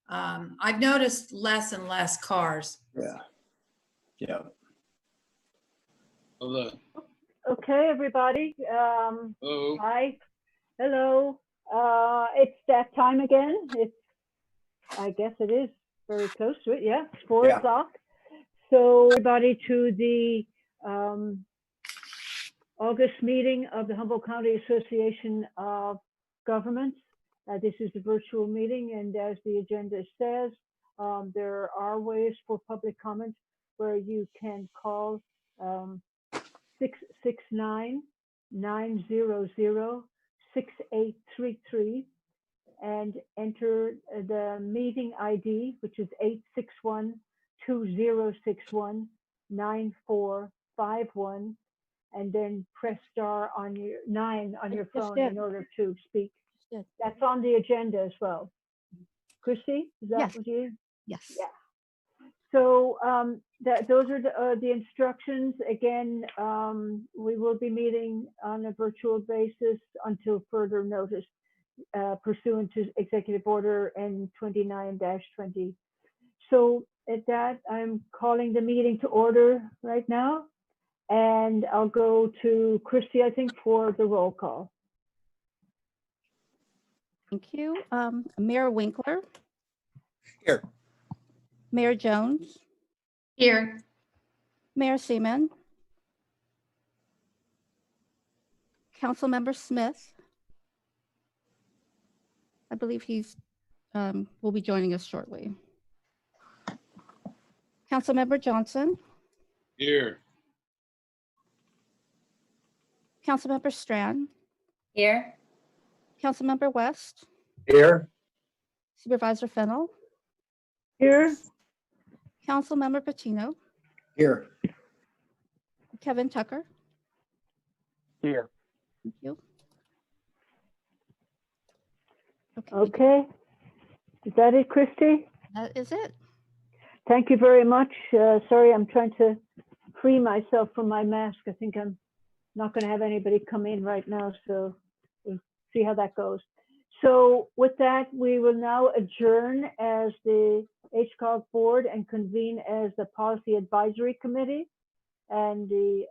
I've noticed less and less cars. Yeah. Yeah. Hello. Okay, everybody. Hello. Hi. Hello. It's that time again. I guess it is very close to it. Yeah, it's 4 Yeah. o'clock. So everybody to the August meeting of the Humboldt County Association of Governments. This is a virtual meeting, and as the agenda says, there are ways for public comment where you can call 669-900-6833 and enter the meeting ID, which is 861-2061-9451, and then press star on your 9 on your phone in order to speak. That's on the agenda as well. Christy, is that Yes. what you? Yes. Yeah. So those are the instructions. Again, we will be meeting on a virtual basis until further notice, pursuant to Executive Order N29-20. So at that, I'm calling the meeting to order right now. And I'll go to Christy, I think, for the roll call. Thank you. Mayor Winkler, Here. Mayor Jones, Here. Mayor Seaman, Councilmember Smith. I believe he's will be joining us shortly. Councilmember Johnson, Here. Councilmember Strand, Here. Councilmember West, Here. Supervisor Fennell, Here. Councilmember Patino, Here. Kevin Tucker. Here. Thank you. Okay. Is that it, Christy? That is it. Thank you very much. Sorry, I'm trying to free myself from my mask. I think I'm not going to have anybody come in right now, so we'll see how that goes. So with that, we will now adjourn as the HCOG board and convene as the Policy Advisory Committee. And the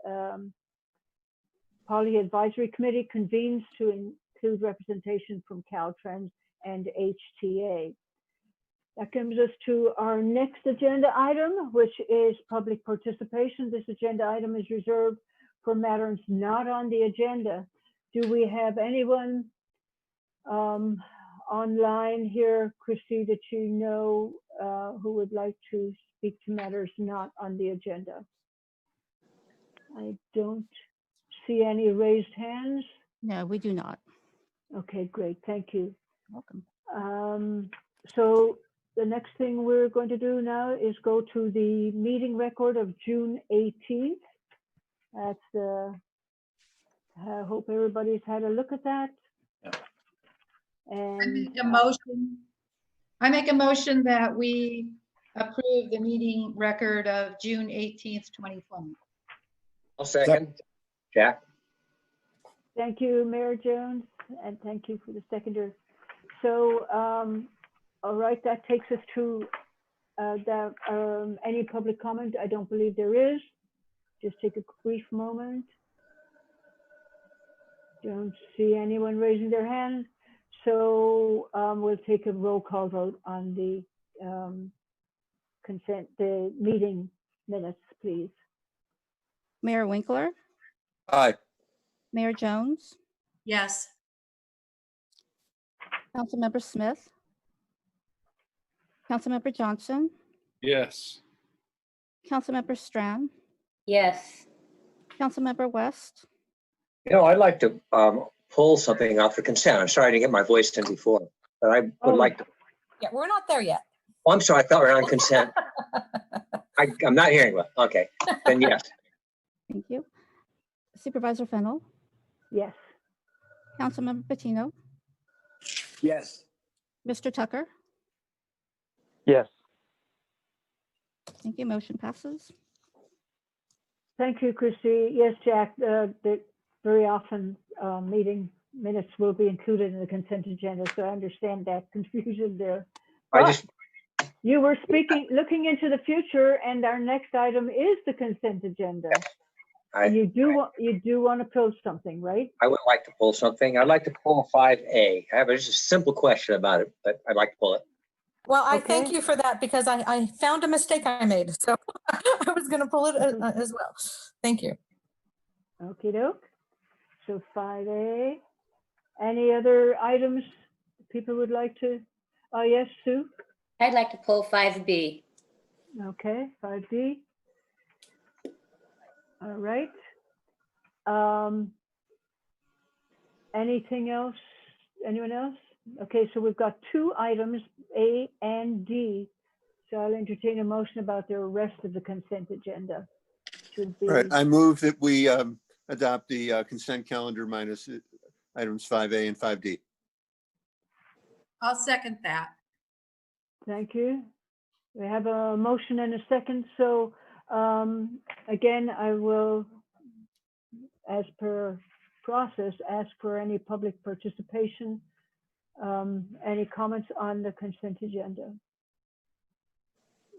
Policy Advisory Committee convenes to include representation from Caltrans and HTA. That comes us to our next agenda item, which is public participation. This agenda item is reserved for matters not on the agenda. Do we have anyone online here, Christy, that you know who would like to speak to matters not on the agenda? I don't see any raised hands. No, we do not. Okay, great, thank you. Welcome. So the next thing we're going to do now is go to the meeting record of June 18th. That's the, I hope everybody's had a look at that. Yeah. And I make a motion that we approve the meeting record of June 18th, 2020. I'll second. Jack? thank you, Mayor Jones, and thank you for the seconder. So, all right, that takes us to any public comment. I don't believe there is. Just take a brief moment. Don't see anyone raising their hand. So we'll take a roll call vote on the the meeting minutes, please. Mayor Winkler, Aye. Mayor Jones, Yes. Councilmember Smith, Councilmember Johnson, Yes. Councilmember Strand, Yes. Councilmember West, You know, I'd like to pull something out for consent. I'm sorry I didn't get my voice in before, but I would like to. Yeah, we're not there yet. Oh, I'm sorry, I thought we were on consent. I'm not hearing well. Okay, then yes. thank you. Supervisor Fennell, Yes. Councilmember Patino, Yes. Mr. Tucker. Yes. Thank you. Motion passes. Thank you, Christy. Yes, Jack, very often meeting minutes will be included in the consent agenda, so I understand that confusion there. I just You were looking into the future, and our next item is the consent agenda. And you do want to post something, right? I would like to pull something. I'd like to pull 5A. I have just a simple question about it, but I'd like to pull it. Well, I thank Okay. you for that because I found a mistake I made. So I was going to pull it as well. Thank you. Okie doke. So 5A. Any other items people would like to? Yes, Sue? I'd like to pull 5B. Okay, 5B. All right. Anything else? Anyone else? Okay, so we've got 2 items, A and D. So I'll entertain a motion about the rest of the consent agenda. Should be, All right, I move that we adopt the consent calendar minus items 5A and 5D. I'll second that. thank you. We have a motion and a second. So again, I will, as per process, ask for any public participation. Any comments on the consent agenda?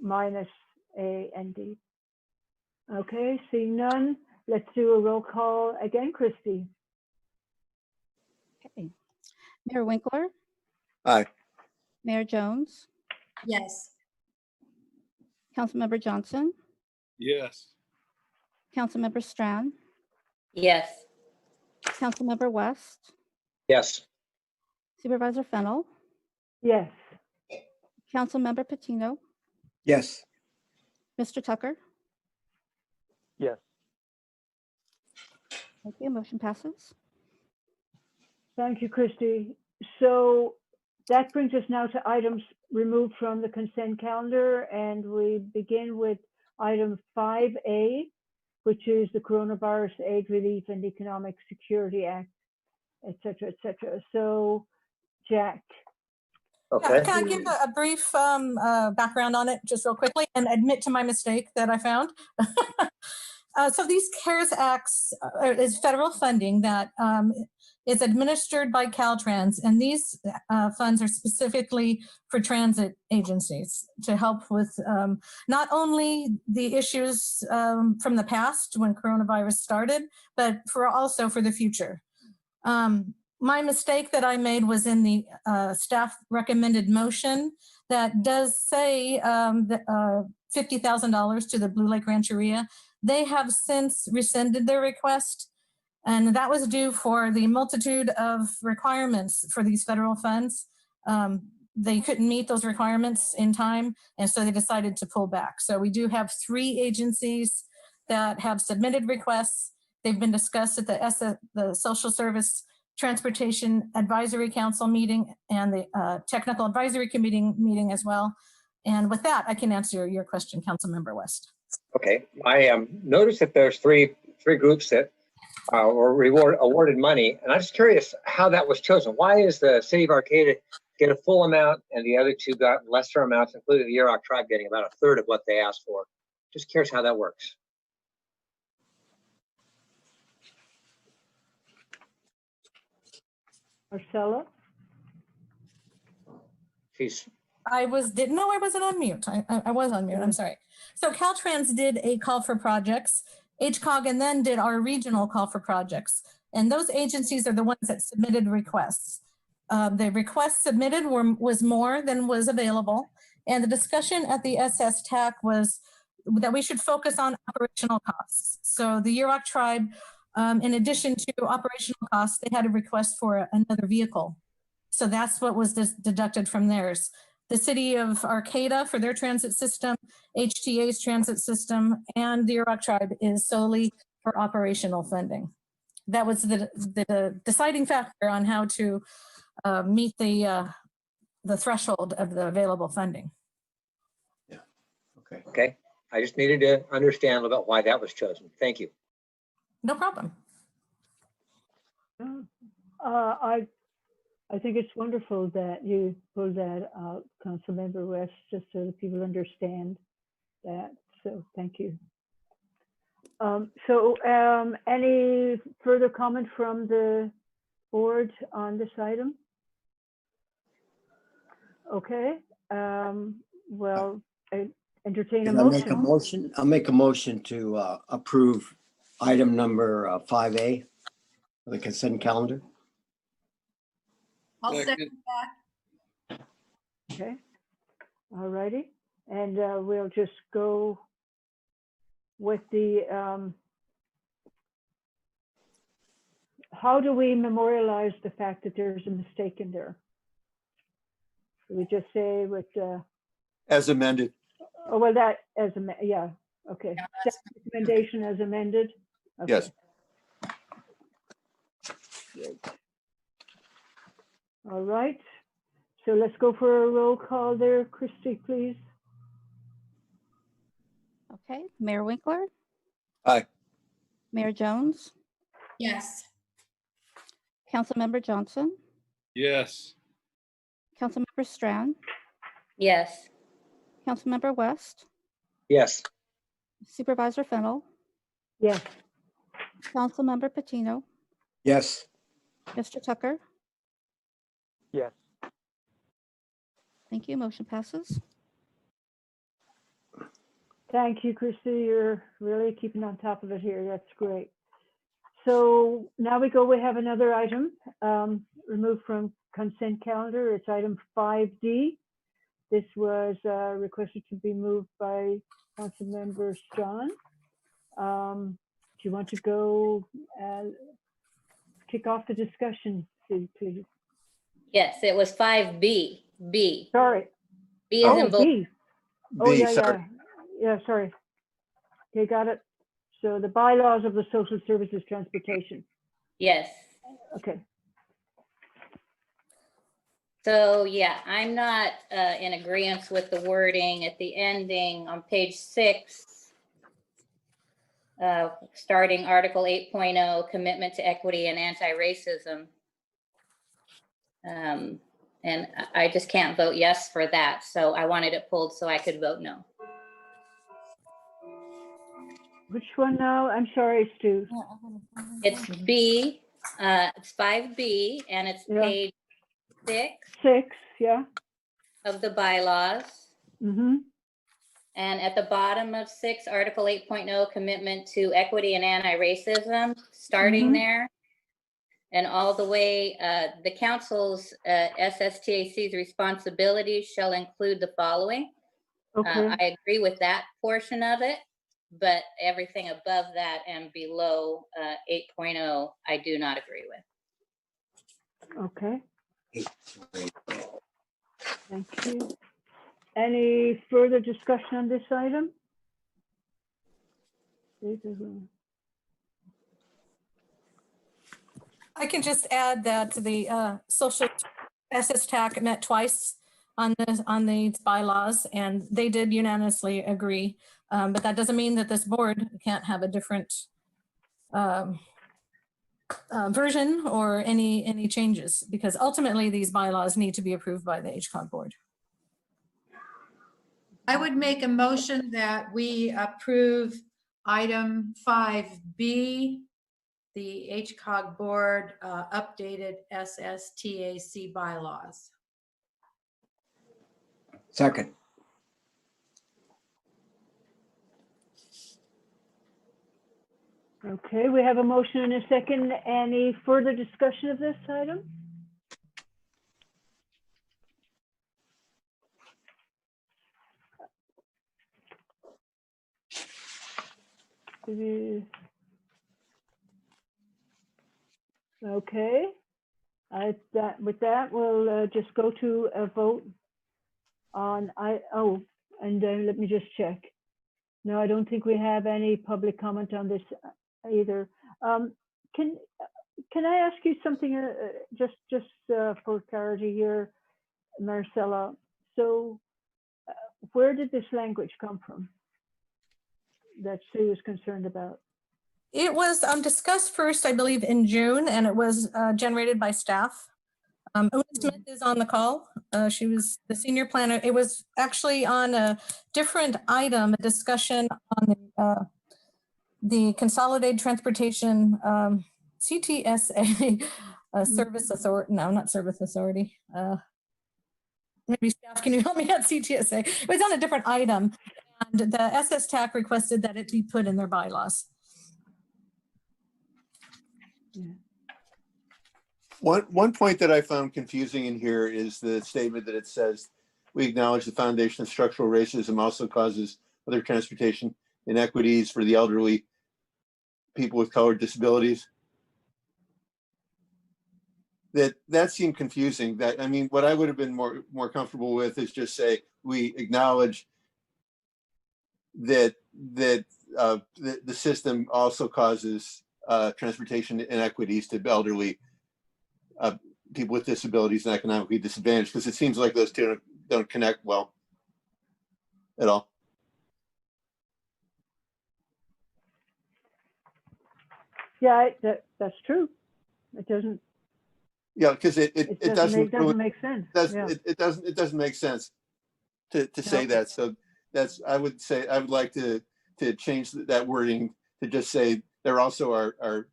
Minus A and D. Okay, seeing none, let's do a roll call again, Christy. Okay. Mayor Winkler, Aye. Mayor Jones, Yes. Councilmember Johnson, Yes. Councilmember Strand, Yes. Councilmember West, Yes. Supervisor Fennell, Yes. Councilmember Patino, Yes. Mr. Tucker. Yes. Thank you. Motion passes. Thank you, Christy. So that brings us now to items removed from the consent calendar, and we begin with item 5A, which is the Coronavirus Aid Relief and Economic Security Act, et cetera, et cetera. So, Jack. Okay. Can I give a brief background on it just real quickly and admit to my mistake that I found? So these CARES Acts is federal funding that is administered by Caltrans, and these funds are specifically for transit agencies to help with not only the issues from the past when coronavirus started, but also for the future. My mistake that I made was in the staff recommended motion that does say $50,000 to the Blue Lake Rancheria. They have since rescinded their request, and that was due for the multitude of requirements for these federal funds. They couldn't meet those requirements in time, and so they decided to pull back. So we do have 3 agencies that have submitted requests. They've been discussed at the Social Service Transportation Advisory Council meeting and the Technical Advisory Committee meeting as well. And with that, I can answer your question, Councilmember West. Okay. I noticed that there's three groups that were awarded money, and I'm just curious how that was chosen. Why is the city of Arcata get a full amount and the other 2 got lesser amounts, including the Eureka tribe getting about 1/3 of what they asked for? Just curious how that works. Marcella? I didn't know I wasn't on mute. I was on mute. I'm sorry. So Caltrans did a call for projects. HCOG and then did our regional call for projects. And those agencies are the ones that submitted requests. The requests submitted was more than was available. And the discussion at the SS TAC was that we should focus on operational costs. So the Eureka tribe, in addition to operational costs, they had a request for another vehicle. So that's what was deducted from theirs. The city of Arcata for their transit system, HTA's transit system, and the Eureka tribe is solely for operational funding. That was the deciding factor on how to meet the threshold of the available funding. Yeah. Okay. Okay. I just needed to understand a little bit why that was chosen. Thank you. No problem. I think it's wonderful that you pulled that out, Councilmember West, just so that people understand that. So thank you. Any further comment from the board on this item? Okay. well, I entertain a Can I make a motion. motion? I'll make a motion to approve item number 5A, the consent calendar. I'll Second. second that. Okay, all righty. And we'll just go with the, how do we memorialize the fact that there's a mistake in there? Do we just say with, As amended. oh, well, that as a, yeah, okay. Yeah, Staff recommendation as amended? Okay. Yes. Great. All right, so let's go for a roll call there. Christy, please. Okay, Mayor Winkler, Aye. Mayor Jones, Yes. Councilmember Johnson, Yes. Councilmember Strand, Yes. Councilmember West, Yes. Supervisor Fennell, Yes, Councilmember Patino, Yes. Mr. Tucker. Yes. Thank you. Motion passes. thank you, Christy. You're really keeping on top of it here. That's great. So now we have another item removed from consent calendar. It's item 5D. This was requested to be moved by Councilmember Strawn. Do you want to go kick off the discussion, please? Yes, it was 5B. B. Sorry. B is in Oh, both. B. Oh, B, yeah, sorry. yeah, sorry. Okay, got it. So the bylaws of the social services transportation. Yes. Okay, So yeah, I'm not in agreement with the wording at the ending on page 6. Starting Article 8.0, commitment to equity and anti-racism. And I just can't vote yes for that. So I wanted it pulled so I could vote no. which one now? I'm sorry, Stu. It's B, it's 5B, and it's Yeah. page 6 6, yeah. of the bylaws. Mm-hmm. And at the bottom of 6, Article 8.0, commitment to equity and anti-racism, starting there. And all the way, the council's SSTAC's responsibilities shall include the following. Okay, I agree with that portion of it, but everything above that and below 8.0, I do not agree with. okay. Thank you. Any further discussion on this item? I can just add that the social SS TAC met twice on these bylaws, and they did unanimously agree. But that doesn't mean that this board can't have a different version or any changes, because ultimately these bylaws need to be approved by the HCOG board. I would make a motion that we approve item 5B, the HCOG board updated SSTAC bylaws. Second. Okay, we have a motion and a second. Any further discussion of this item? Okay, with that, we'll just go to a vote on let me just check. No, I don't think we have any public comment on this either. Can I ask you something just for clarity here, Marcella? So where did this language come from that Sue is concerned about? It was discussed first, I believe, in June, and it was generated by staff. Una Smith is on the call. She was the senior planner. It was actually on a different item, a discussion on the Consolidated Transportation CTSA service authority. No, not service authority. maybe staff, can you help me at CTSA? It was on a different item, and the SS TAC requested that it be put in their bylaws. One point that I found confusing in here is the statement that it says, we acknowledge the foundation of structural racism also causes other transportation inequities for the elderly, people with colored disabilities. That seemed confusing. That, I mean, what I would have been more comfortable with is just say, we acknowledge that the system also causes transportation inequities to elderly people with disabilities and economically disadvantaged, because it seems like those two don't connect well at all. Yeah, that's true. It doesn't. Yeah, because it doesn't make sense. It doesn't make sense to say that. So that's, I would say, I would like to change that wording to just say there also are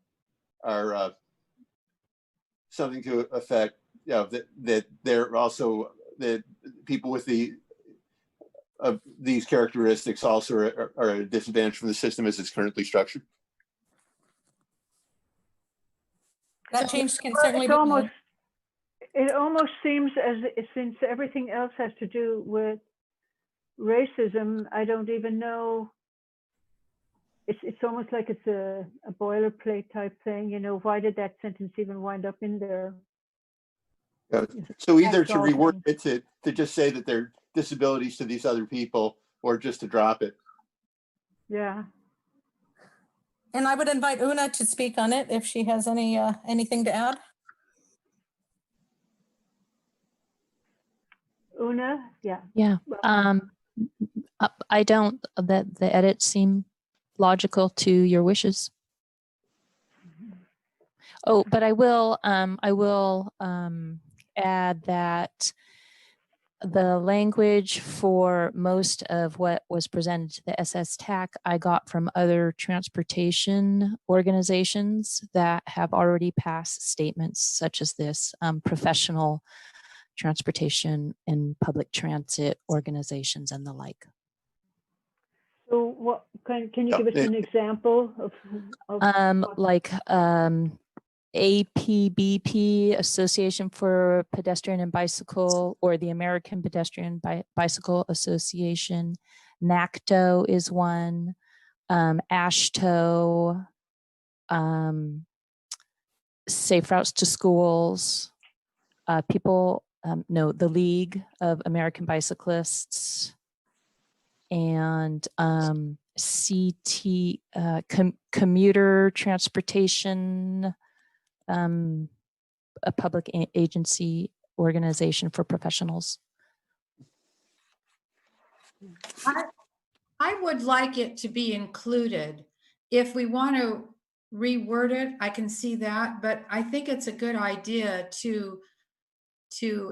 something to affect, you know, that they're also, that people with these characteristics also are a disadvantage from the system as it's currently structured. That change can certainly be made. It almost seems as since everything else has to do with racism, I don't even know. It's almost like it's a boilerplate type thing. You know, why did that sentence even wind up in there? So either to reword it to just say that they're disabilities to these other people, or just to drop it. Yeah. And I would invite Una to speak on it if she has anything to add. Una, yeah. Yeah. I don't, that the edits seem logical to your wishes. Oh, but I will add that the language for most of what was presented to the SS TAC I got from other transportation organizations that have already passed statements such as this, professional transportation and public transit organizations and the like. So what can you give us an example of like APBP, Association for Pedestrian and Bicycle, or the American Pedestrian Bicycle Association. NACTO is one. ASHTO, Safe Routes to Schools. The League of American Bicyclists, and Commuter Transportation, a public agency organization for professionals. I would like it to be included. If we want to reword it, I can see that, but I think it's a good idea to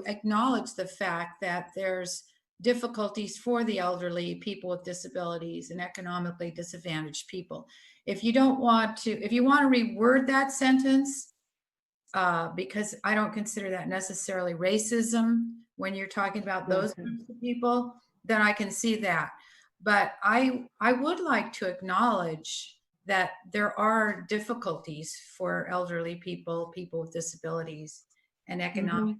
acknowledge the fact that there's difficulties for the elderly, people with disabilities, and economically disadvantaged people. If you want to reword that sentence, because I don't consider that necessarily racism when you're talking about those groups of people, then I can see that. But I would like to acknowledge that there are difficulties for elderly people, people with disabilities, and economically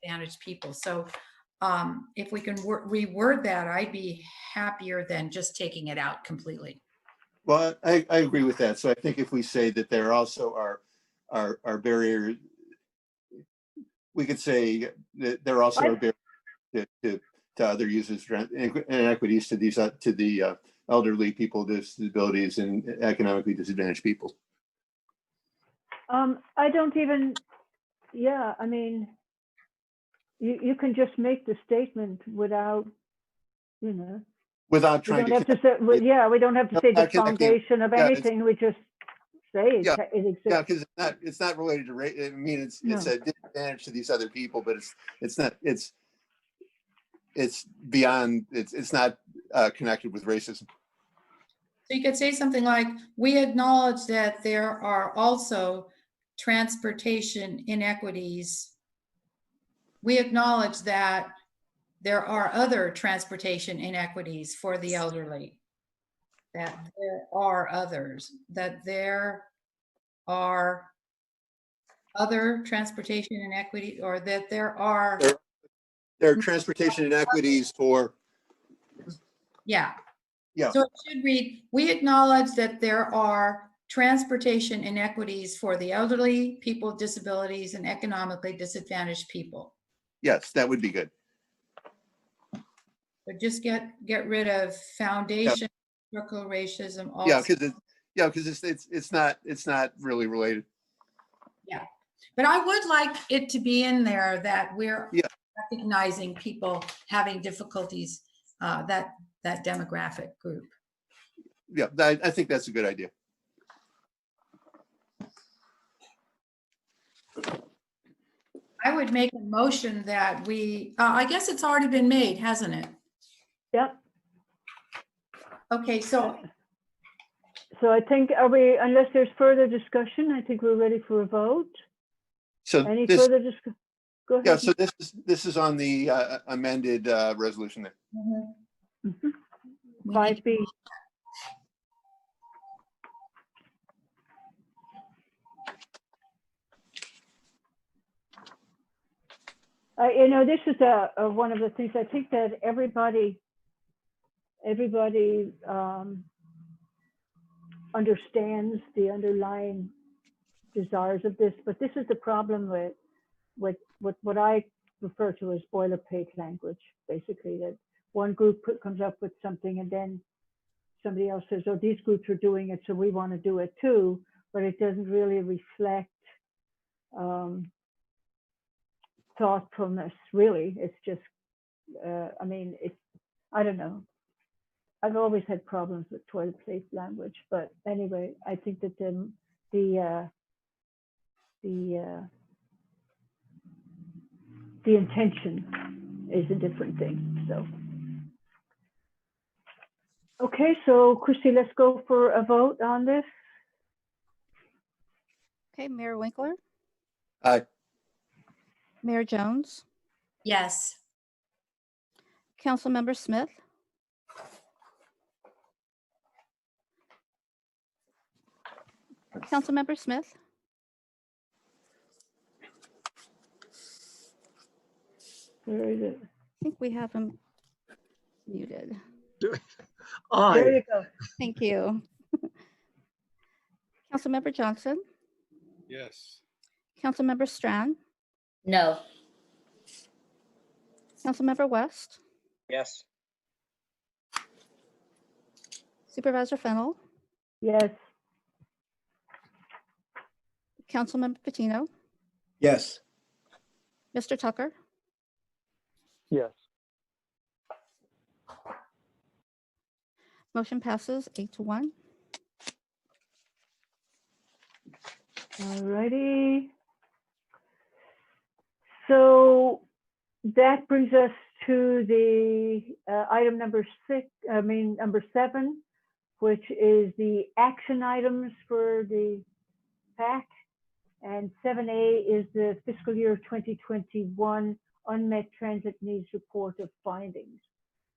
disadvantaged people. So if we can reword that, I'd be happier than just taking it out completely. Well, I agree with that. So I think if we say that there also are barriers, we could say that there also are barriers to other users, inequities to the elderly, people with disabilities, and economically disadvantaged people. I don't even, yeah, I mean, you can just make the statement without, you know, without trying to say, we don't have to say the foundation of anything. We just say it exists. Yeah, because it's not related to race. I mean, it's a disadvantage to these other people, but it's beyond. It's not connected with racism. So you could say something like, we acknowledge that there are also transportation inequities. We acknowledge that there are other transportation inequities for the elderly. That there are others, that there are other transportation inequity, or that there are, There are transportation inequities for, yeah. yeah, So it should read, we acknowledge that there are transportation inequities for the elderly, people with disabilities, and economically disadvantaged people. yes, that would be good. But just get rid of foundation, structural racism. Yeah, Also. because it's not really related. Yeah, but I would like it to be in there that we're Yeah. recognizing people having difficulties, that demographic group. Yeah, I think that's a good idea. I would make a motion that we, I guess it's already been made, hasn't it? Yep. Okay, so So I think, unless there's further discussion, I think we're ready for a vote. So Any this, further discussion? Go ahead. yeah, so this is on the amended resolution there. Mhm. we need 5B. This is one of the things I think that everybody understands the underlying desires of this, but this is the problem with what I refer to as boilerplate language, basically, that one group comes up with something and then somebody else says, oh, these groups are doing it, so we want to do it too, but it doesn't really reflect thoughtfulness, really. It's just, I don't know. I've always had problems with boilerplate language, but anyway, I think that the intention is a different thing. So, okay, so Christy, let's go for a vote on this. Okay, Mayor Winkler, Aye. Mayor Jones, yes. Councilmember Smith, Councilmember Smith, Where is it? I think we have him muted. There Aye. you go. Thank you. Councilmember Johnson, Yes. Councilmember Strand, No. Councilmember West, Yes. Supervisor Fennell, Yes. Councilmember Patino, Yes. Mr. Tucker, Yes. motion passes 8-1. All righty. So that brings us to the item number 7, which is the action items for the PAC. And 7A is the fiscal year 2021 unmet transit needs report of findings.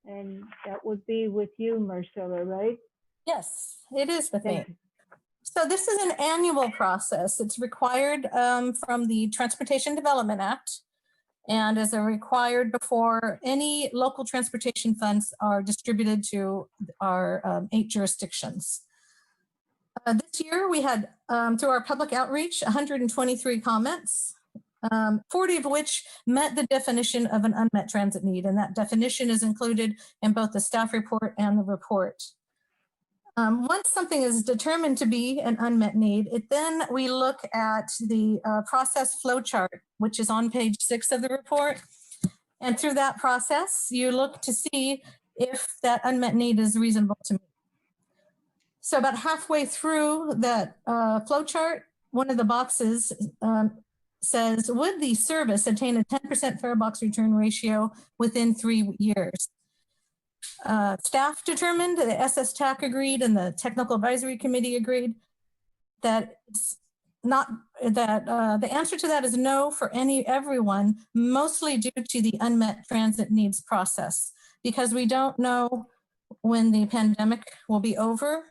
And that would be with you, Marcella, right? Yes, it is with me. Thank you. So this is an annual process. It's required from the Transportation Development Act and is required before any local transportation funds are distributed to our 8 jurisdictions. This year we had, through our public outreach, 123 comments, 40 of which met the definition of an unmet transit need, and that definition is included in both the staff report and the report. Once something is determined to be an unmet need, then we look at the process flow chart, which is on page 6 of the report. And through that process, you look to see if that unmet need is reasonable to meet. So about halfway through that flow chart, one of the boxes says, would the service attain a 10% fare box return ratio within 3 years? Staff determined, the SS TAC agreed, and the Technical Advisory Committee agreed that it's not that the answer to that is no for everyone, mostly due to the unmet transit needs process, because we don't know when the pandemic will be over.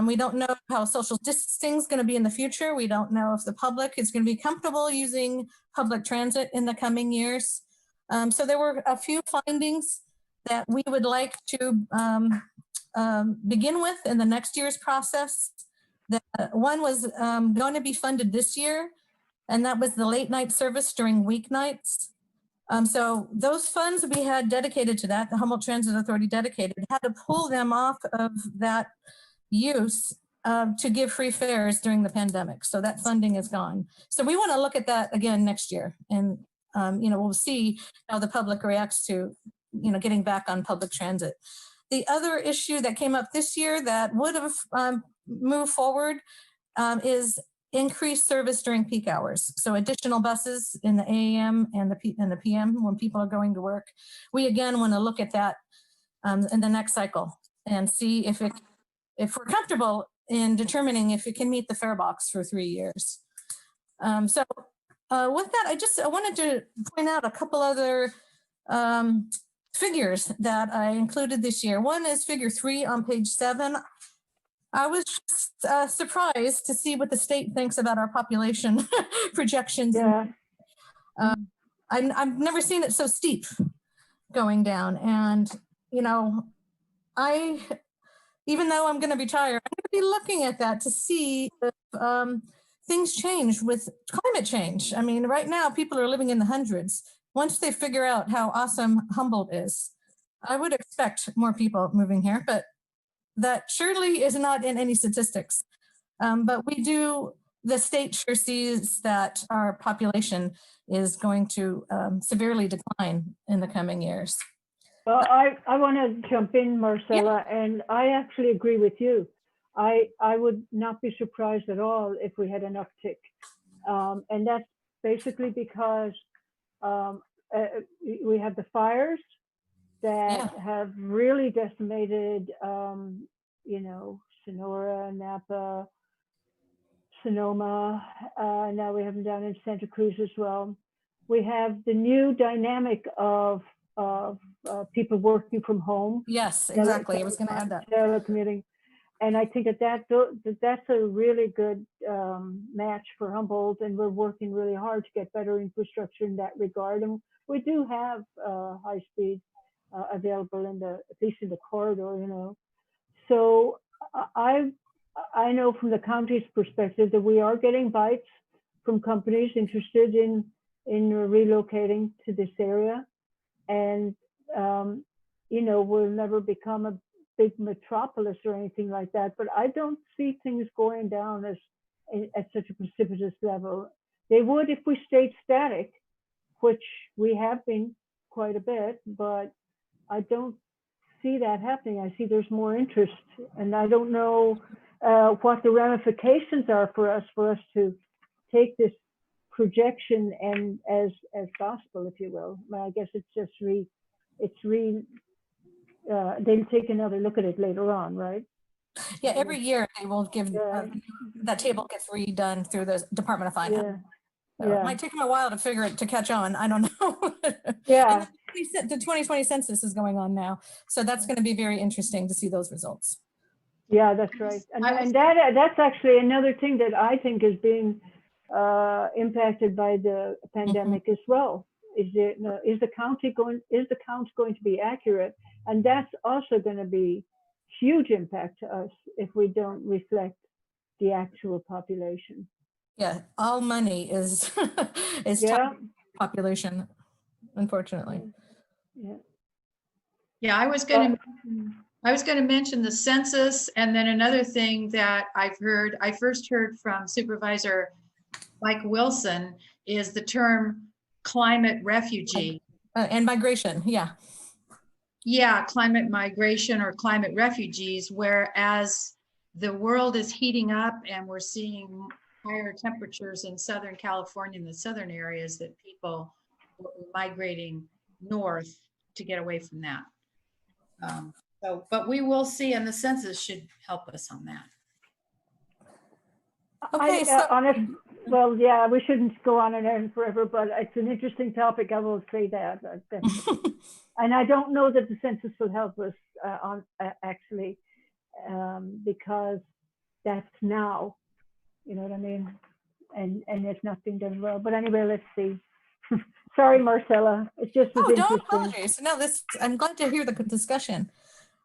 We don't know how social distancing is going to be in the future. We don't know if the public is going to be comfortable using public transit in the coming years. So there were a few findings that we would like to begin with in the next year's process. One was going to be funded this year, and that was the late night service during weeknights. So those funds we had dedicated to that, the Humboldt Transit Authority dedicated, had to pull them off of that use to give free fares during the pandemic. So that funding is gone. So we want to look at that again next year, and we'll see how the public reacts to getting back on public transit. The other issue that came up this year that would have moved forward is increased service during peak hours. So additional buses in the AM and the PM when people are going to work. We again want to look at that in the next cycle and see if we're comfortable in determining if it can meet the fare box for 3 years. With that, I wanted to point out a couple other figures that I included this year. One is figure 3 on page 7. I was just surprised to see what the state thinks about our population projections. Yeah. I've never seen it so steep going down. And, even though I'm going to retire, I'm going to be looking at that to see if things change with climate change. I mean, right now people are living in the hundreds. Once they figure out how awesome Humboldt is, I would expect more people moving here, but that surely is not in any statistics. But the state sure sees that our population is going to severely decline in the coming years. Well, I want to jump in, Marcella, and I actually agree with you. I would not be surprised at all if we had an uptick. And that's basically because we have the fires that have really decimated, Sonora, Napa, Sonoma. Now we have them down in Santa Cruz as well. We have the new dynamic of people working from home. Yes, exactly. I was going to add that. Telecommuting. And I think that's a really good match for Humboldt, and we're working really hard to get better infrastructure in that regard. And we do have high speed available at least in the corridor, So I know from the county's perspective that we are getting bites from companies interested in relocating to this area, and we'll never become a big metropolis or anything like that, but I don't see things going down at such a precipitous level. They would if we stayed static, which we have been quite a bit, but I don't see that happening. I see there's more interest, and I don't know what the ramifications are for us to take this projection and as gospel, if you will. I guess it's just they'll take another look at it later on, right? Yeah, every year they will give that table gets redone through the Department of Finance. So it might take them a while to catch on. I don't know. Yeah. The 2020 census is going on now, so that's going to be very interesting to see those results. Yeah, that's right. And that's actually another thing that I think is being impacted by the pandemic as well. Is the count going to be accurate? And that's also going to be huge impact to us if we don't reflect the actual population. Yeah, all money is population, unfortunately. Yeah, I was going to mention the census, and then another thing that I first heard from Supervisor Mike Wilson is the term climate refugee. And migration, Yeah, climate migration or climate refugees, whereas the world is heating up and we're seeing higher temperatures in Southern California and the southern areas, that people are migrating north to get away from that. But we will see, and the census should help us on that. Okay, so Well, yeah, we shouldn't go on and on forever, but it's an interesting topic. I will say that. Definitely. And I don't know that the census will help us actually, because that's now, you know what I mean? And it's not being done well. But anyway, let's see. Sorry, Marcella. It just was don't interesting. apologize. No, I'm glad to hear the discussion.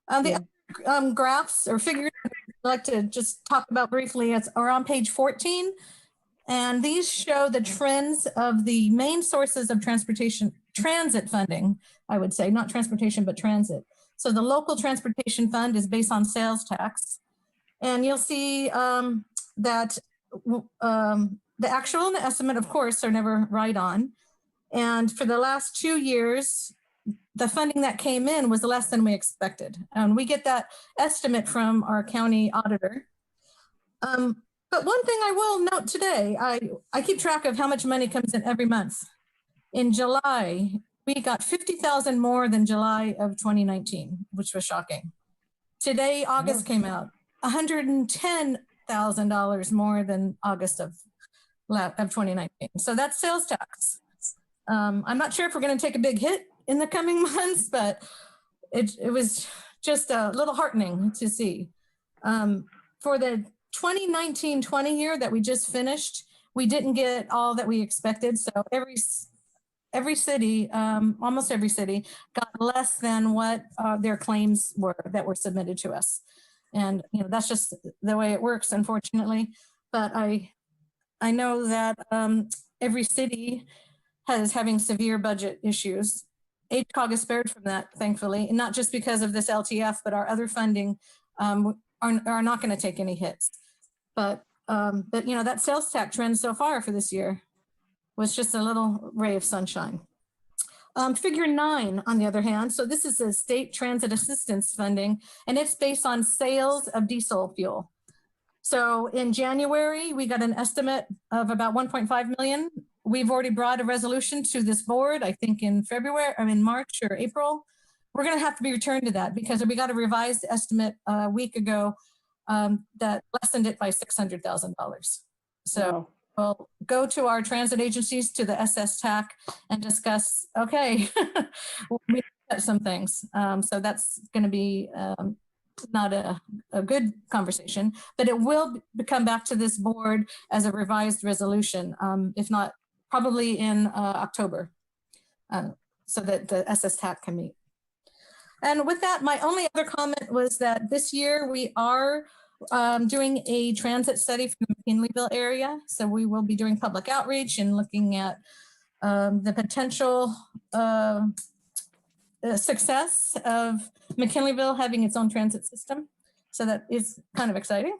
The other, graphs or figures I'd like to just talk about briefly are on page 14. And these show the trends of the main sources of transit funding, I would say, not transportation, but transit. So the local transportation fund is based on sales tax. And you'll see that the actual and the estimate, of course, are never right on. And for the last 2 years, the funding that came in was less than we expected. And we get that estimate from our county auditor. But one thing I will note today, I keep track of how much money comes in every month. In July, we got 50,000 more than July of 2019, which was shocking. Today, August came out, $110,000 more than August of 2019. So that's sales tax. I'm not sure if we're going to take a big hit in the coming months, but it was just a little heartening to see. For the 2019-20 year that we just finished, we didn't get all that we expected. So every city, almost every city, got less than what their claims were that were submitted to us. And that's just the way it works, unfortunately. But I know that every city is having severe budget issues. HCOG is spared from that, thankfully, and not just because of this LTF, but our other funding are not going to take any hits. But that sales tax trend so far for this year was just a little ray of sunshine. Figure 9, on the other hand, so this is the state transit assistance funding, and it's based on sales of diesel fuel. So in January, we got an estimate of about 1.5 million. We've already brought a resolution to this board, I think in March or April. We're going to have to be returned to that because we got a revised estimate a week ago that lessened it by $600,000. So we'll go to our transit agencies, to the SS TAC, and discuss, okay, we got some things. So that's going to be not a good conversation, but it will come back to this board as a revised resolution, if not probably in October, so that the SS TAC can meet. And with that, my only other comment was that this year we are doing a transit study for the McKinleyville area. So we will be doing public outreach and looking at the potential success of McKinleyville having its own transit system. So that is kind of exciting.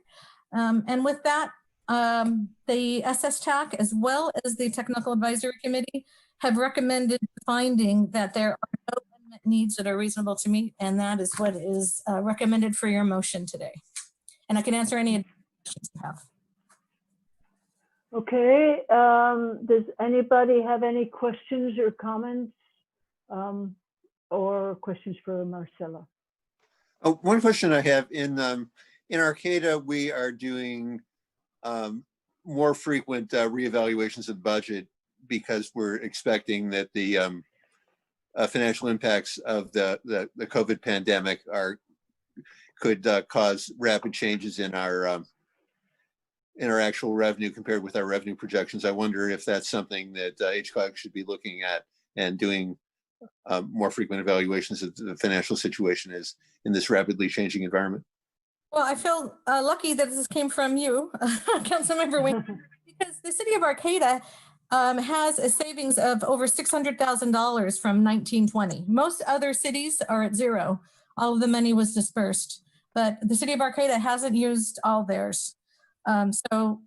And with that, the SS TAC, as well as the Technical Advisory Committee, have recommended finding that there are no unmet needs that are reasonable to meet, and that is what is recommended for your motion today. And I can answer any questions you have. Okay, does anybody have any questions or comments or questions for Marcella? Oh, one question I have in Arcata, we are doing more frequent reevaluations of the budget because we're expecting that the financial impacts of the COVID pandemic could cause rapid changes in our actual revenue compared with our revenue projections. I wonder if that's something that HCOG should be looking at and doing more frequent evaluations of the financial situation is in this rapidly changing environment. Well, I feel lucky that this came from you, Councilmember Wayne, because the city of Arcata has a savings of over $600,000 from 1920. Most other cities are at zero. All of the money was dispersed, but the city of Arcata hasn't used all theirs. So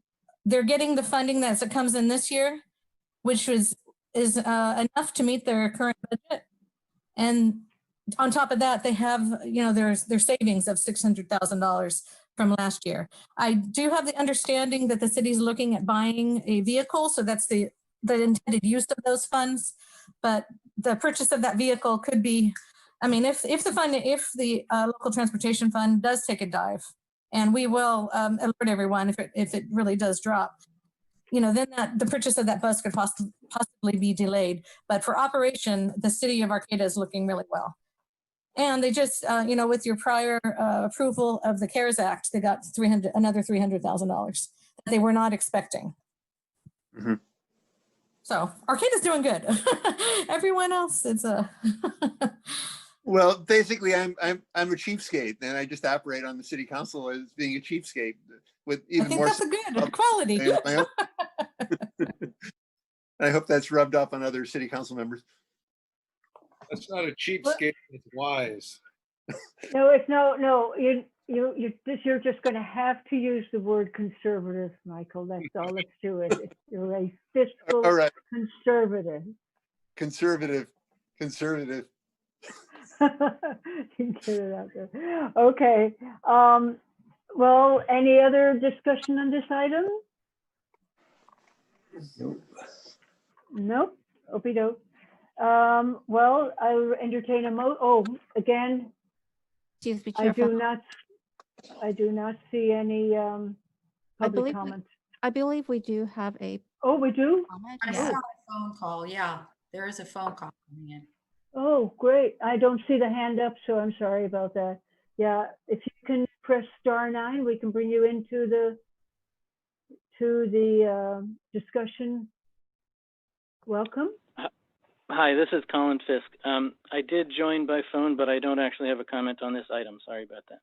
they're getting the funding that comes in this year, which is enough to meet their current budget. And on top of that, they have, their savings of $600,000 from last year. I do have the understanding that the city's looking at buying a vehicle, so that's the intended use of those funds. But the purchase of that vehicle could be, if the local transportation fund does take a dive, And we will alert everyone if it really does drop. You know, then the purchase of that bus could possibly be delayed. But for operation, the city of Arcata is looking really well. And they just, you know, with your prior approval of the CARES Act, they got another $300,000 that they were not expecting. Mm-hmm. So Arcata's doing good. Everyone else, it's a. Well, basically, I'm a cheapskate, and I just operate on the city council as being a cheapskate with even I think more. that's a good quality. I hope that's rubbed off on other city council members. That's not a cheapskate, it's wise. No, it's no. You're just going to have to use the word conservative, Michael. That's all it's to it. You're a fiscal All right. conservative. Conservative. You get it out there. Okay. Well, any other discussion on this item? Nope. Okie doke. Well, I'll entertain a again. Excuse me, I Chair. do not see any public comments. I believe we do have a Oh, we do? comment. I Yeah. saw a phone call. Yeah, there is a phone call coming in. Oh, great. I don't see the hand up, so I'm sorry about that. Yeah, if you can press *9, we can bring you into the discussion. Welcome. Hi, this is Colin Fisk. I did join by phone, but I don't actually have a comment on this item. Sorry about that.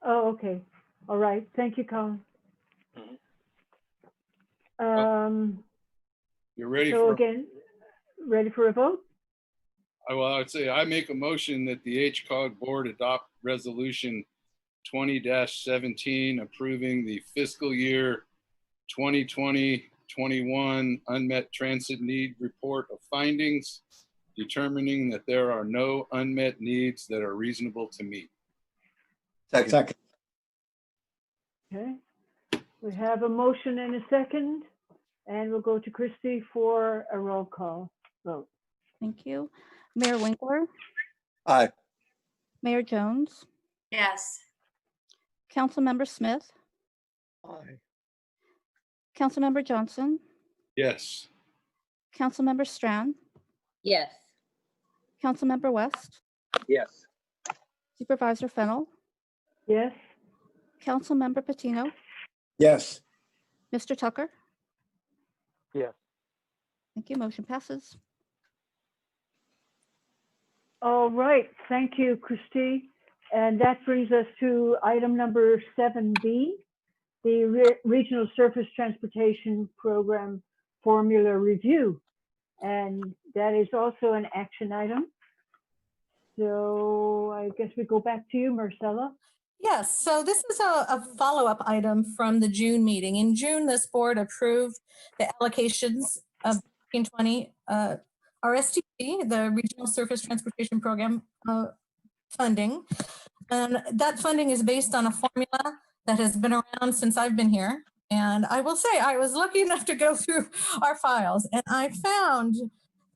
Oh, okay. All right. Thank you, Colin. You're ready So for, again, ready for a vote? well, I'd say I make a motion that the HCOG board adopt resolution 20-17 approving the fiscal year 2020-21 unmet transit need report of findings, determining that there are no unmet needs that are reasonable to meet. Second. Okay. We have a motion and a second, and we'll go to Christie for a roll call vote. Thank you. Mayor Winkler, Aye. Mayor Jones, Yes. Councilmember Smith, Aye. Councilmember Johnson, Yes. Councilmember Strand, Yes. Councilmember West, Yes. Supervisor Fennell, Yes? Councilmember Patino, Yes. Mr. Tucker. Yes. Thank you. Motion passes. All right. Thank you, Christie. And that brings us to item number 7B, the Regional Surface Transportation Program Formula Review. And that is also an action item. So I guess we go back to you, Marcella. Yes, so this is a follow-up item from the June meeting. In June, this board approved the allocations of 1920 RSTP, the Regional Surface Transportation Program funding. And that funding is based on a formula that has been around since I've been here. And I will say, I was lucky enough to go through our files, and I found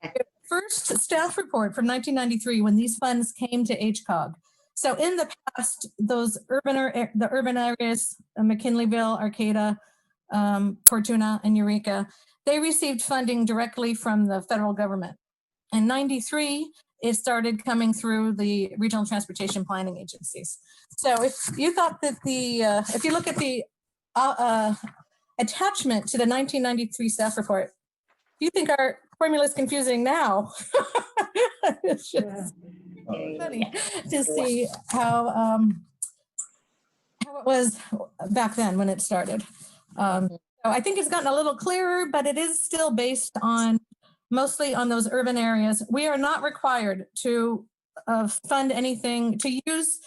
the first staff report from 1993 when these funds came to HCOG. So in the past, the urban areas, McKinleyville, Arcata, Fortuna, and Eureka, they received funding directly from the federal government. In 93, it started coming through the regional transportation planning agencies. So if you thought that if you look at the attachment to the 1993 staff report, if you think our formula is confusing now, it's just funny to see how it was back then when it started. So I think it's gotten a little clearer, but it is still based on mostly on those urban areas. We are not required to fund anything, to use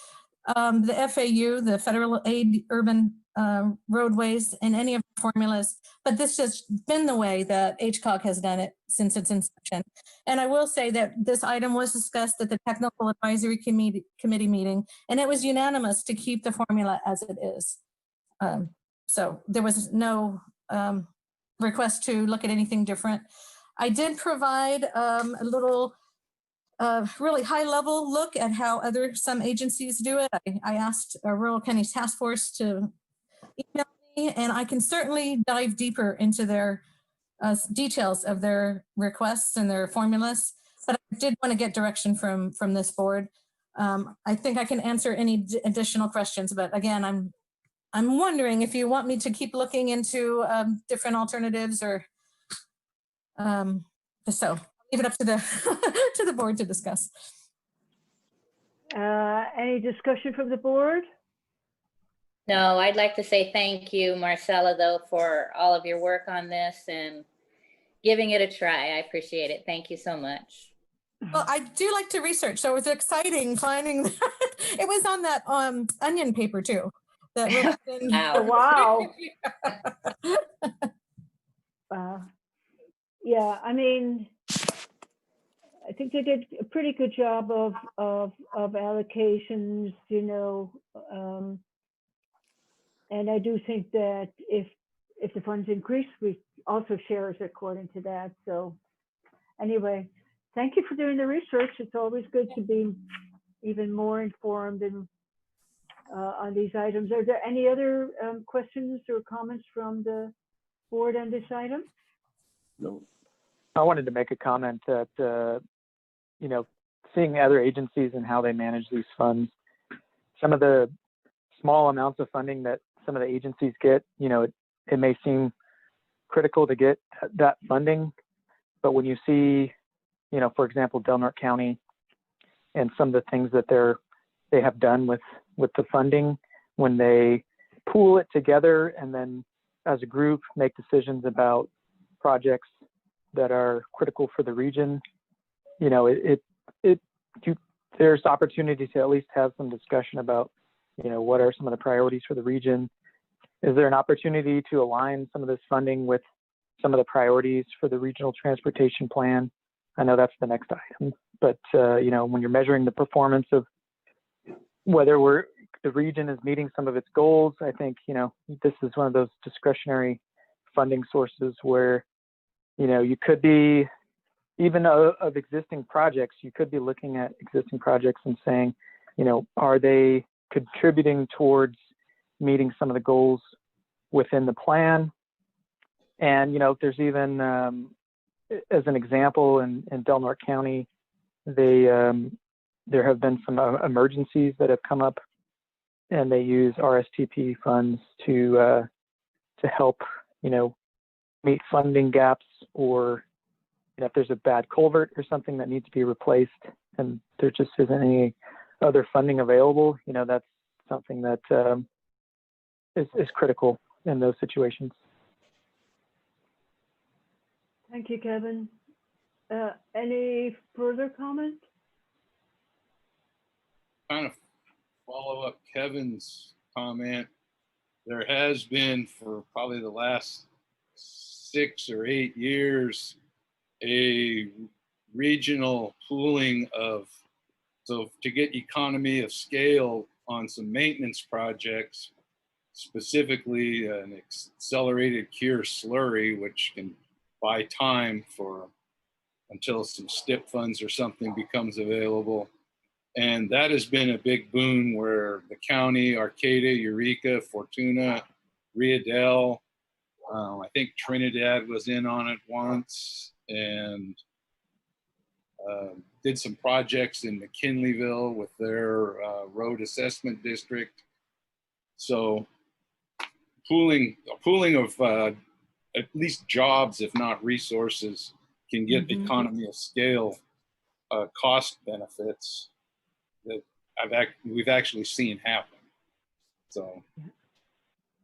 the FAU, the Federal Aid Urban Roadways, in any of the formulas, but this has been the way that HCOG has done it since its inception. And I will say that this item was discussed at the Technical Advisory Committee meeting, and it was unanimous to keep the formula as it is. So there was no request to look at anything different. I did provide a little a really high level look at how some agencies do it. I asked a Rural County Task Force to email me, and I can certainly dive deeper into their details of their requests and their formulas. But I did want to get direction from this board. I think I can answer any additional questions, but again, I'm wondering if you want me to keep looking into different alternatives, or so I'll leave it up to the to the board to discuss. Any discussion from the board? No, I'd like to say thank you, Marcella, though, for all of your work on this and giving it a try. I appreciate it. Thank you so much. Well, I do like to research, so it was exciting finding that. It was on that onion paper too. That Wow. Wow. Yeah, I mean, I think they did a pretty good job of allocations, you know, and I do think that if the funds increase, we also shares according to that. So anyway, thank you for doing the research. It's always good to be even more informed and on these items. Are there any other questions or comments from the board on this item? No. I wanted to make a comment that, you know, seeing other agencies and how they manage these funds, some of the small amounts of funding that some of the agencies get, you know, it may seem critical to get that funding, but when you see, you know, for example, Del Norte County and some of the things that they have done with the funding, when they pool it together and then as a group make decisions about projects that are critical for the region, you know, there's opportunity to at least have some discussion about, you know, what are some of the priorities for the region? Is there an opportunity to align some of this funding with some of the priorities for the regional transportation plan? I know that's the next item, but you know, when you're measuring the performance of whether the region is meeting some of its goals, I think, you know, this is one of those discretionary funding sources where, you know, you could be, even of existing projects, you could be looking at existing projects and saying, you know, are they contributing towards meeting some of the goals within the plan? And, you know, if there's even, as an example, in Del Norte County, there have been some emergencies that have come up, and they use RSTP funds to help, you know, meet funding gaps, or, you know, if there's a bad culvert or something that needs to be replaced and there just isn't any other funding available, you know, that's something that is critical in those situations. Thank you, Kevin. Any further comments? Kind of follow up Kevin's comment. There has been for probably the last 6 or 8 years a regional pooling so to get economy of scale on some maintenance projects, specifically an accelerated cure slurry, which can buy time until some STIP funds or something becomes available. And that has been a big boon where the county, Arcata, Eureka, Fortuna, Riadel, I think Trinidad was in on it once, and did some projects in McKinleyville with their road assessment district. So pooling of at least jobs, if not resources, can get economy of scale cost benefits that we've actually seen happen. So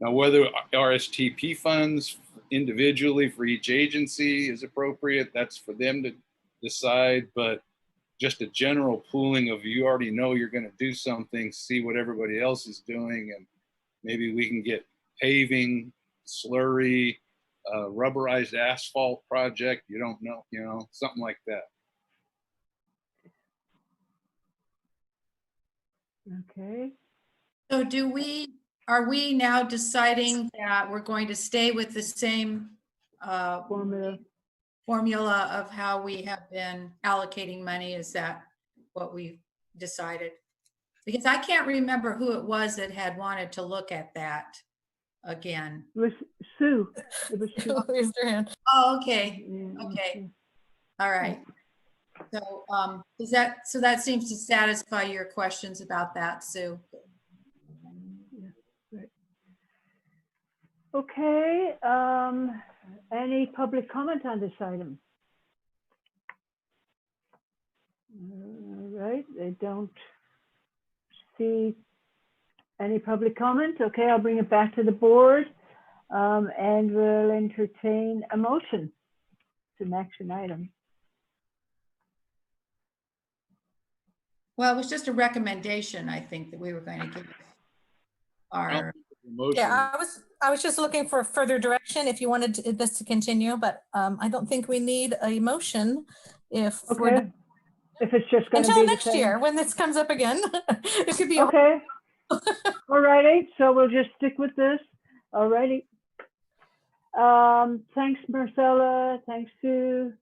now, whether RSTP funds individually for each agency is appropriate, that's for them to decide. But just a general pooling of, you already know you're going to do something, see what everybody else is doing, and maybe we can get paving, slurry, rubberized asphalt project. You don't know, you know, something like that. Okay. So are we now deciding that we're going to stay with the same Formula. formula of how we have been allocating money? Is that what we've decided? Because I can't remember who it was that had wanted to look at that again. It was Sue. It was Sue. Raise your hand. Oh, okay, Yeah, okay, all right. So, so that seems to satisfy your questions about that, Sue. yeah, right. Okay, any public comment on this item? All right, I don't see any public comment. Okay, I'll bring it back to the board, and we'll entertain a motion. It's an action item. Well, it was just a recommendation, I think, that we were going to give our, Yeah, I was just looking for further direction if you wanted this to continue, but I don't think we need a motion if we're Okay, if it's just going to be until the next same. year when this comes up again. It could be Okay. All righty, so we'll just stick with this. All righty. Thanks, Marcella. Thanks, Sue.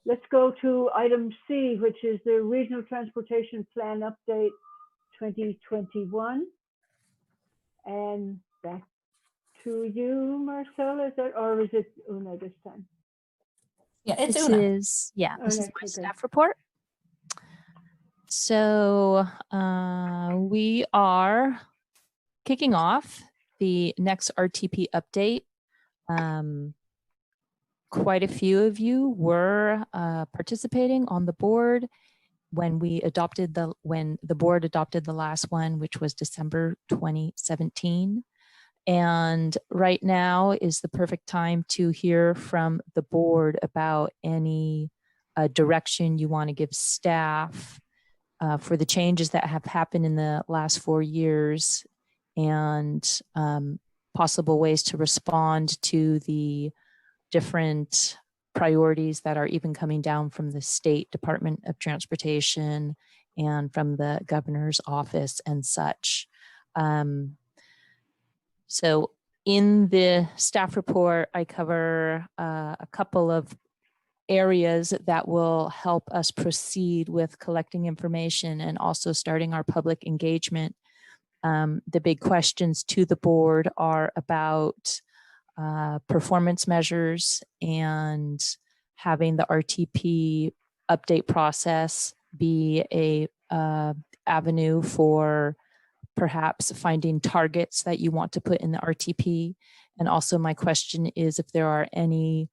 Let's go to item C, which is the Regional Transportation Plan Update 2021. And back to you, Marcella, is that, or is it Una this time? Yeah, it's This Una. is, yeah, this is Okay, my okay. staff report. So we are kicking off the next RTP update. Quite a few of you were participating on the board when the board adopted the last one, which was December 2017. And right now is the perfect time to hear from the board about any direction you want to give staff for the changes that have happened in the last 4 years, and possible ways to respond to the different priorities that are even coming down from the State Department of Transportation and from the governor's office and such. So in the staff report, I cover a couple of areas that will help us proceed with collecting information and also starting our public engagement. The big questions to the board are about performance measures and having the RTP update process be a avenue for perhaps finding targets that you want to put in the RTP. And also my question is if there are any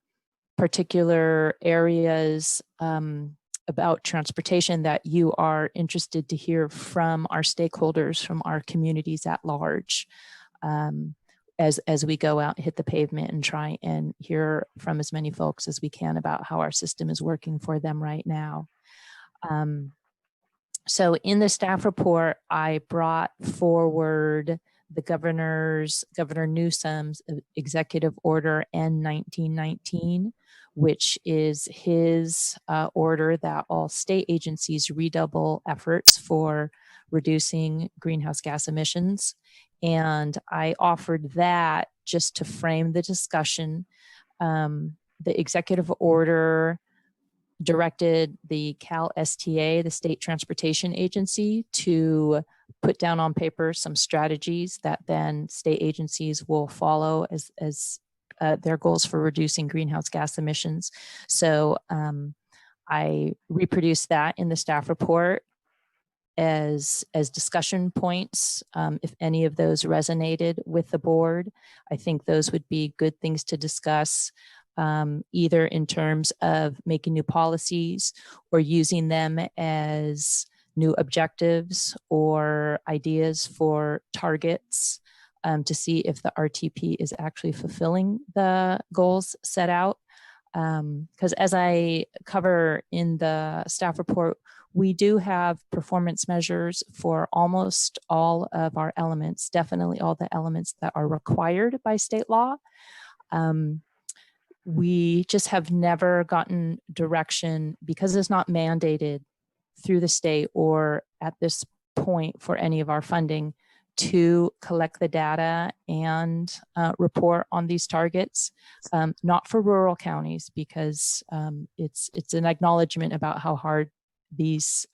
particular areas about transportation that you are interested to hear from our stakeholders, from our communities at large, as we go out and hit the pavement and try and hear from as many folks as we can about how our system is working for them right now. So in the staff report, I brought forward the Governor Newsom's Executive Order N1919, which is his order that all state agencies redouble efforts for reducing greenhouse gas emissions. And I offered that just to frame the discussion. The executive order directed the CalSTA, the State Transportation Agency, to put down on paper some strategies that then state agencies will follow as their goals for reducing greenhouse gas emissions. So I reproduced that in the staff report as discussion points. If any of those resonated with the board, I think those would be good things to discuss, either in terms of making new policies or using them as new objectives or ideas for targets, to see if the RTP is actually fulfilling the goals set out. Because as I cover in the staff report, we do have performance measures for almost all of our elements, definitely all the elements that are required by state law. We just have never gotten direction because it's not mandated through the state or at this point for any of our funding to collect the data and report on these targets, not for rural counties, because it's an acknowledgement about how hard these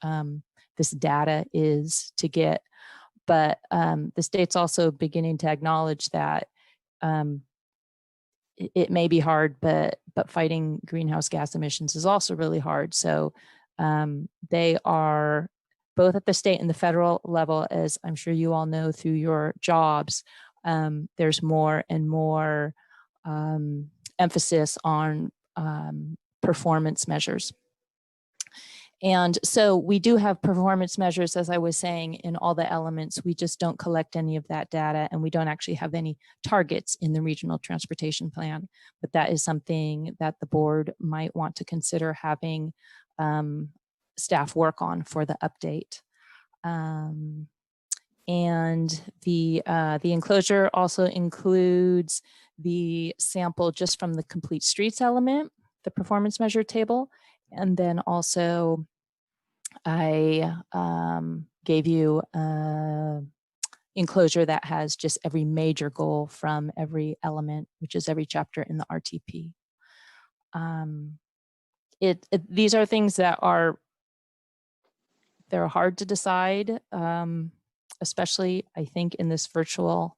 this data is to get. But the state's also beginning to acknowledge that it may be hard, but fighting greenhouse gas emissions is also really hard. So they are both at the state and the federal level, as I'm sure you all know through your jobs, there's more and more emphasis on performance measures. And so we do have performance measures, as I was saying, in all the elements. We just don't collect any of that data, and we don't actually have any targets in the regional transportation plan. But that is something that the board might want to consider having staff work on for the update. And the enclosure also includes the sample just from the complete streets element, the performance measure table. And then also I gave you an enclosure that has just every major goal from every element, which is every chapter in the RTP. These are things that they're hard to decide, especially I think in this virtual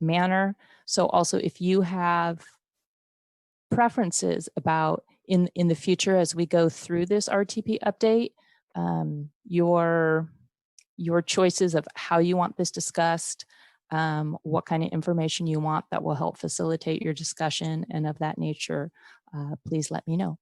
manner. So also if you have preferences about in the future as we go through this RTP update, your choices of how you want this discussed, what kind of information you want that will help facilitate your discussion and of that nature, please let me know.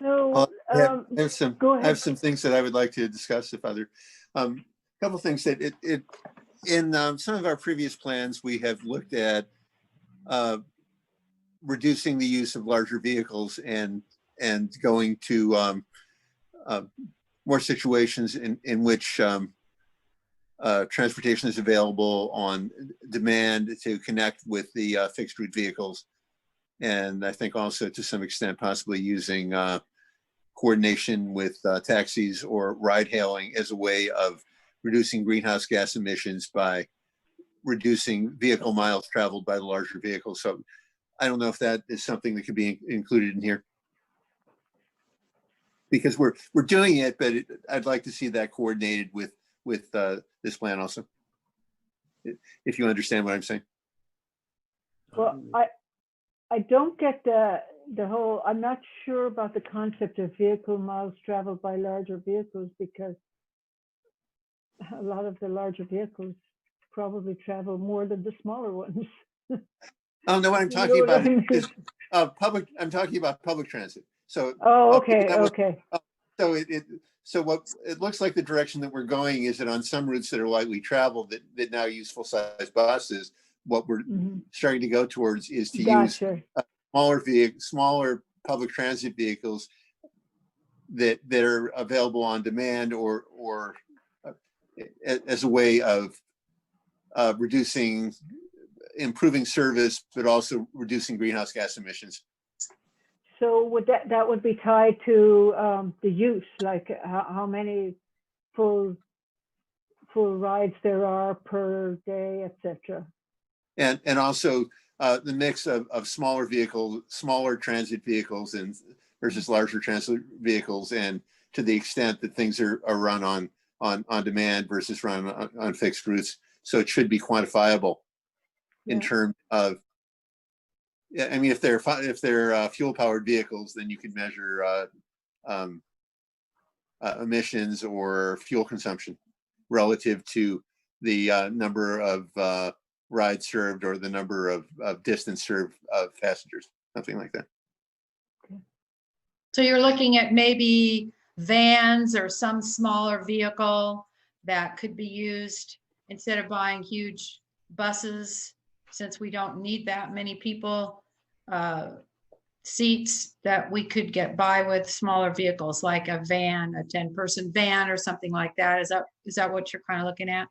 So I have some go ahead. I have some things that I would like to discuss. If other couple things that in some of our previous plans, we have looked at reducing the use of larger vehicles and going to more situations in which transportation is available on demand to connect with the fixed route vehicles. And I think also to some extent possibly using coordination with taxis or ride hailing as a way of reducing greenhouse gas emissions by reducing vehicle miles traveled by the larger vehicles. So I don't know if that is something that could be included in here, because we're doing it, but I'd like to see that coordinated with this plan also, if you understand what I'm saying. Well, I don't get the whole, I'm not sure about the concept of vehicle miles traveled by larger vehicles, because a lot of the larger vehicles probably travel more than the smaller ones. Oh no, what I'm talking about is public. I'm talking about public transit. So okay. So what it looks like the direction that we're going is that on some routes that are lightly traveled that now use full-size buses, what we're starting to go towards is to use smaller public transit vehicles that are available on demand or as a way of improving service, but also reducing greenhouse gas emissions. So would that would be tied to the use, like how many full rides there are per day, etc. And also the mix of smaller transit vehicles versus larger transit vehicles, and to the extent that things are run on demand versus run on fixed routes. So it should be quantifiable in terms of, I mean, if they're fuel powered vehicles, then you can measure emissions or fuel consumption relative to the number of rides served or the number of distance served of passengers, something like that. So you're looking at maybe vans or some smaller vehicle that could be used instead of buying huge buses, since we don't need that many people, seats, that we could get by with smaller vehicles like a van, a 10-person van or something like that. Is that what you're kind of looking at?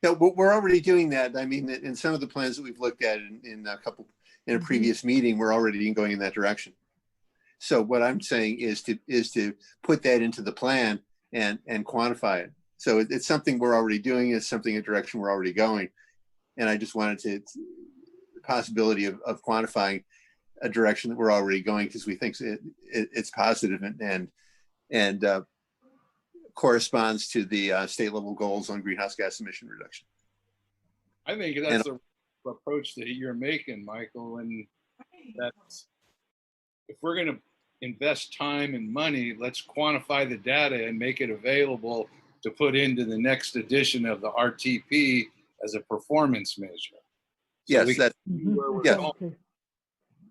No, we're already doing that. I mean, in some of the plans that we've looked at in a previous meeting, we're already going in that direction. So what I'm saying is to put that into the plan and quantify it. So it's something we're already doing. It's something, a direction we're already going. And I just wanted the possibility of quantifying a direction that we're already going, because we think it's positive and corresponds to the state level goals on greenhouse gas emission reduction. I think that's the approach that you're making, Michael, and that's, if we're going to invest time and money, let's quantify the data and make it available to put into the next edition of the RTP as a performance measure. So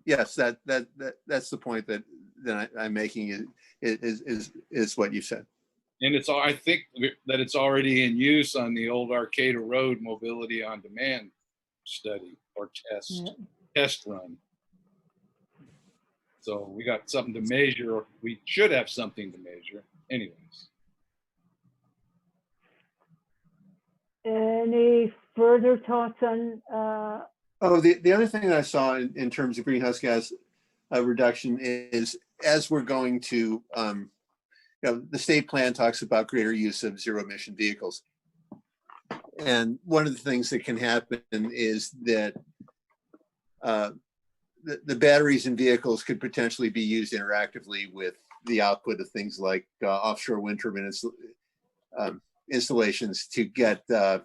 yes, that's the point that I'm making is what you said. And I think that it's already in use on the old Arcata Road mobility on demand study or test run. So we got something to measure. We should have something to measure anyways. Any further thoughts on? The other thing that I saw in terms of greenhouse gas reduction is, as we're going to, the state plan talks about greater use of zero emission vehicles. And one of the things that can happen is that the batteries in vehicles could potentially be used interactively with the output of things like offshore wind turbine installations to get to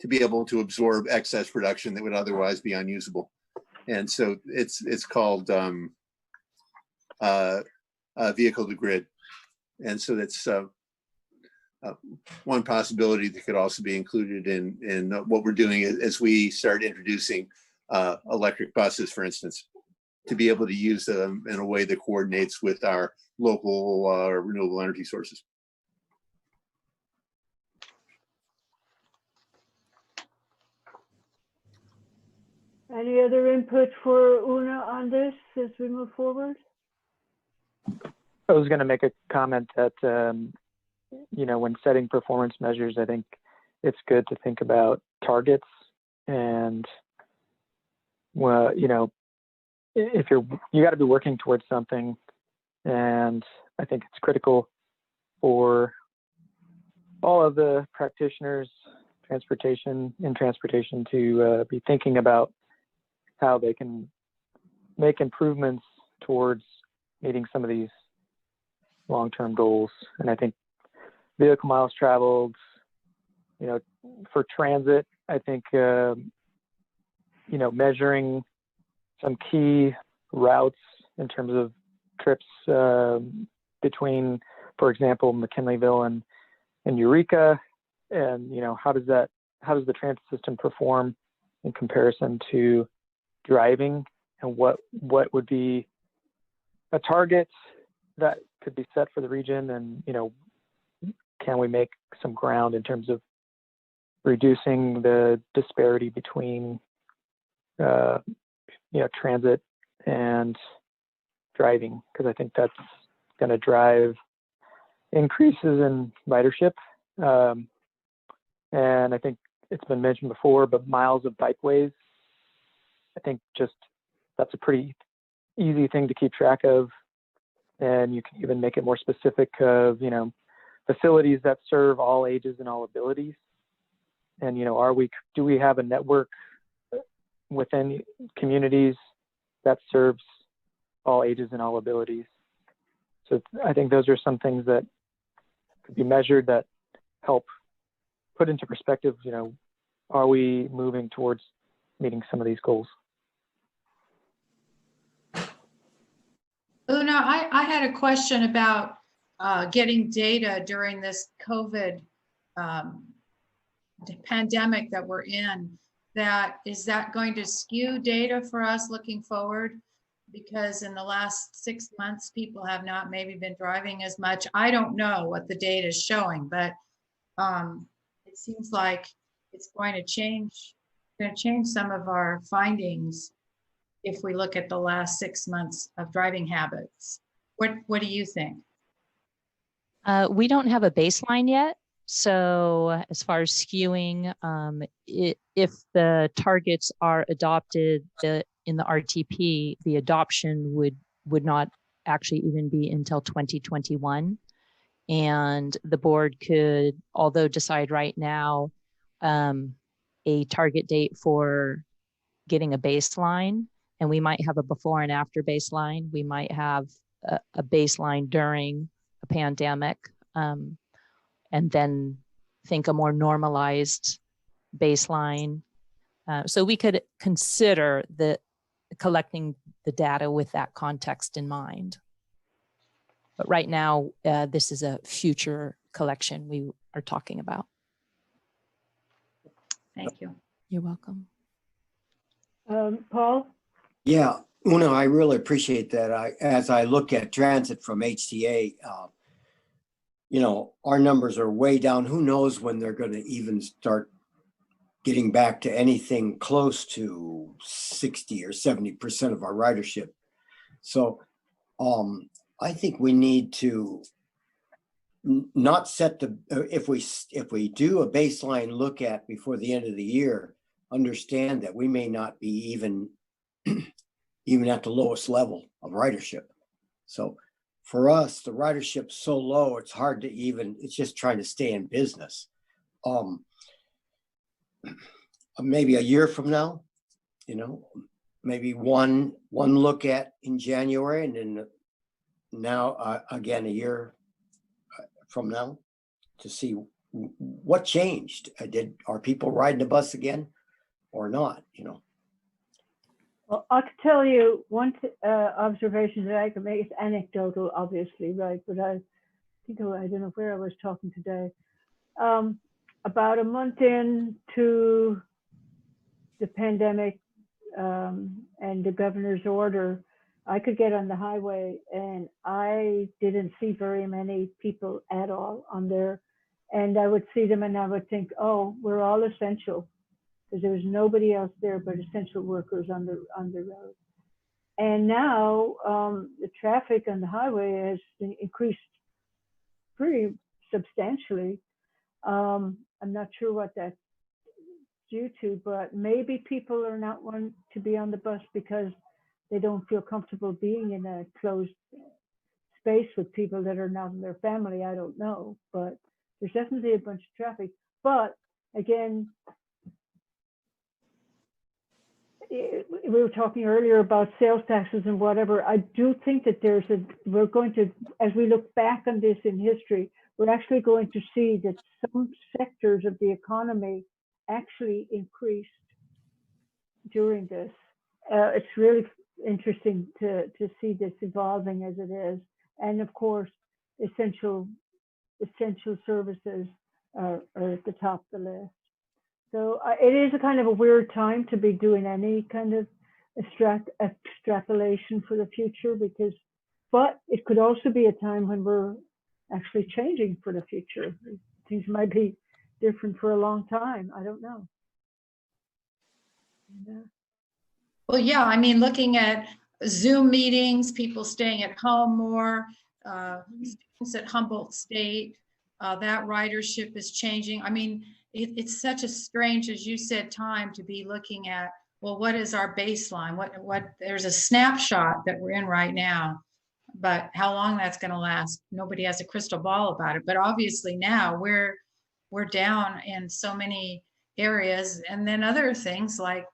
be able to absorb excess production that would otherwise be unusable. And so it's called vehicle to grid. And so that's one possibility that could also be included in what we're doing as we start introducing electric buses, for instance, to be able to use them in a way that coordinates with our local renewable energy sources. Any other input for Una on this as we move forward? I was going to make a comment that, when setting performance measures, I think it's good to think about targets. And, well, if you got to be working towards something. And I think it's critical for all of the practitioners, transportation to be thinking about how they can make improvements towards meeting some of these long-term goals. And I think vehicle miles traveled, for transit, I think, measuring some key routes in terms of trips between, for example, McKinleyville and Eureka, and how does the transit system perform in comparison to driving, and what would be a target that could be set for the region, and can we make some ground in terms of reducing the disparity between transit and driving, because I think that's going to drive increases in ridership. And I think it's been mentioned before, but miles of bikeways, I think that's a pretty easy thing to keep track of. And you can even make it more specific of, facilities that serve all ages and all abilities. And, do we have a network within communities that serves all ages and all abilities? So I think those are some things that could be measured that help put into perspective, are we moving towards meeting some of these goals? Una, I had a question about getting data during this COVID pandemic that we're in. Is that going to skew data for us looking forward? Because in the last 6 months, people have not maybe been driving as much. I don't know what the data is showing, but it seems like it's going to change some of our findings if we look at the last 6 months of driving habits. What do you think? We don't have a baseline yet. So as far as skewing, if the targets are adopted in the RTP, the adoption would not actually even be until 2021. And the board could, although decide right now, a target date for getting a baseline, and we might have a before and after baseline. We might have a baseline during a pandemic, and then think a more normalized baseline. So we could consider collecting the data with that context in mind. But right now, this is a future collection we are talking about. Thank you. You're welcome. Paul? Yeah, Una, I really appreciate that. As I look at transit from HTA, you know, our numbers are way down. Who knows when they're going to even start getting back to anything close to 60 or 70% of our ridership. So I think we need to not set the, if we do a baseline look at before the end of the year, understand that we may not be even at the lowest level of ridership. So for us, the ridership's so low, it's hard to even, it's just trying to stay in business. Maybe a year from now, you know, maybe one look at in January, and then now again a year from now to see what changed. Are people riding the bus again or not, you know? Well, I could tell you one observation that I can make. It's anecdotal, obviously, right? But I think I don't know where I was talking today. About a month into the pandemic and the governor's order, I could get on the highway and I didn't see very many people at all on there. And I would see them and I would think, oh, we're all essential, because there was nobody else there but essential workers on the road. And now the traffic on the highway has increased pretty substantially. I'm not sure what that's due to, but maybe people are not wanting to be on the bus because they don't feel comfortable being in a closed space with people that are not in their family. I don't know, but there's definitely a bunch of traffic. But again, we were talking earlier about sales taxes and whatever. I do think that we're going to, as we look back on this in history, we're actually going to see that some sectors of the economy actually increased during this. It's really interesting to see this evolving as it is. And of course, essential services are at the top of the list. So it is a kind of a weird time to be doing any kind of extrapolation for the future, but it could also be a time when we're actually changing for the future. Things might be different for a long time. I don't know. Well, yeah, I mean, looking at Zoom meetings, people staying at home more, students at Humboldt State, that ridership is changing. I mean, it's such a strange, as you said, time to be looking at, well, what is our baseline? There's a snapshot that we're in right now, but how long that's going to last, nobody has a crystal ball about it. But obviously now we're down in so many areas, and then other things like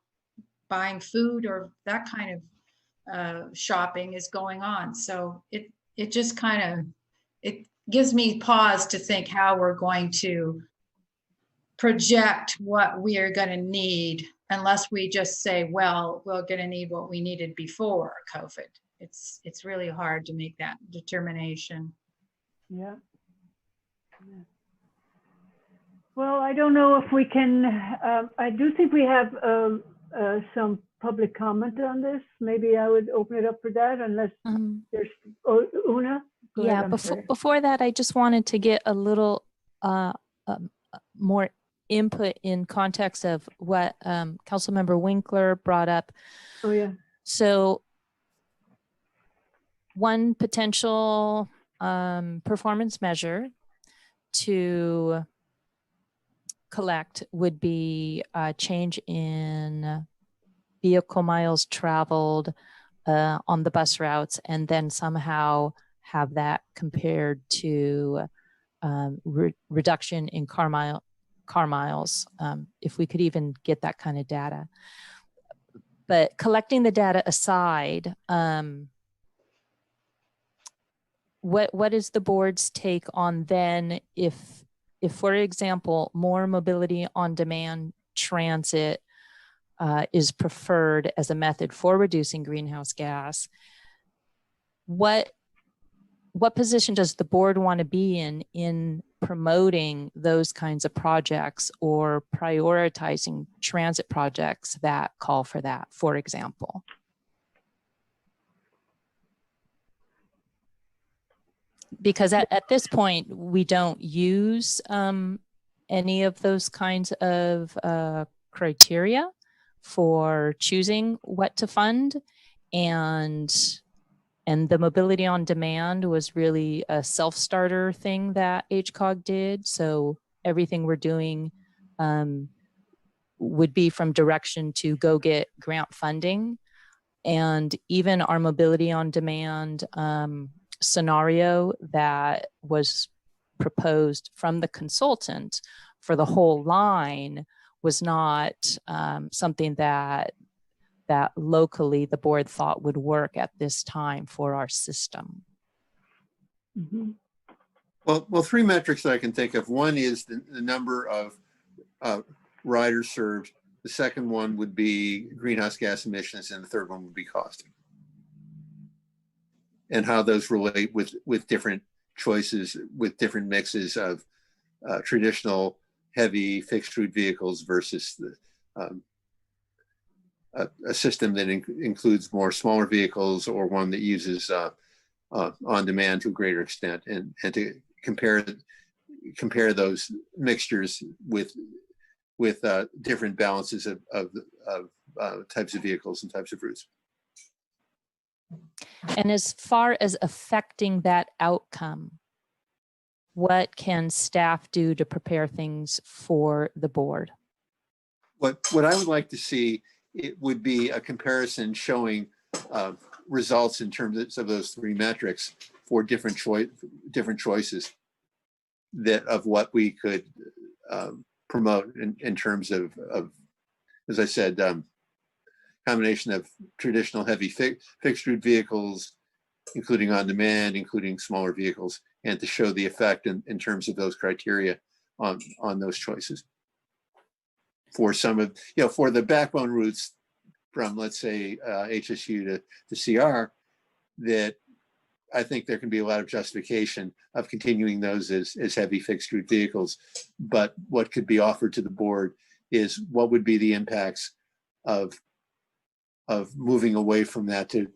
buying food or that kind of shopping is going on. So it just kind of, it gives me pause to think how we're going to project what we are going to need, unless we just say, well, we're going to need what we needed before COVID. It's really hard to make that determination. Yeah. Well, I don't know if we can, I do think we have some public comment on this. Maybe I would open it up for that, unless there's Una. Yeah, before that, I just wanted to get a little more input in context of what Councilmember Winkler brought up. Oh yeah. So one potential performance measure to collect would be a change in vehicle miles traveled on the bus routes, and then somehow have that compared to reduction in car miles, if we could even get that kind of data. But collecting the data aside, what is the board's take on then if, for example, more mobility on demand transit is preferred as a method for reducing greenhouse gas? What position does the board want to be in promoting those kinds of projects or prioritizing transit projects that call for that, for example? Because at this point, we don't use any of those kinds of criteria for choosing what to fund. And the mobility on demand was really a self-starter thing that HCOG did. So everything we're doing would be from direction to go get grant funding. And even our mobility on demand scenario that was proposed from the consultant for the whole line was not something that locally the board thought would work at this time for our system. Mhm. Well, three metrics that I can think of. One is the number of riders served. The second one would be greenhouse gas emissions, and the third one would be cost. And how those relate with different choices, with different mixes of traditional heavy fixed route vehicles versus the a system that includes more smaller vehicles, or one that uses on demand to a greater extent, and to compare those mixtures with different balances of types of vehicles and types of routes. And as far as affecting that outcome, what can staff do to prepare things for the board? What I would like to see, it would be a comparison showing results in terms of those three metrics for different choices of what we could promote in terms of, as I said, combination of traditional heavy fixed route vehicles, including on demand, including smaller vehicles, and to show the effect in terms of those criteria on those choices. For some of, for the backbone routes from, let's say, HSU to CR, that I think there can be a lot of justification of continuing those as heavy fixed route vehicles. But what could be offered to the board is what would be the impacts of moving away from that to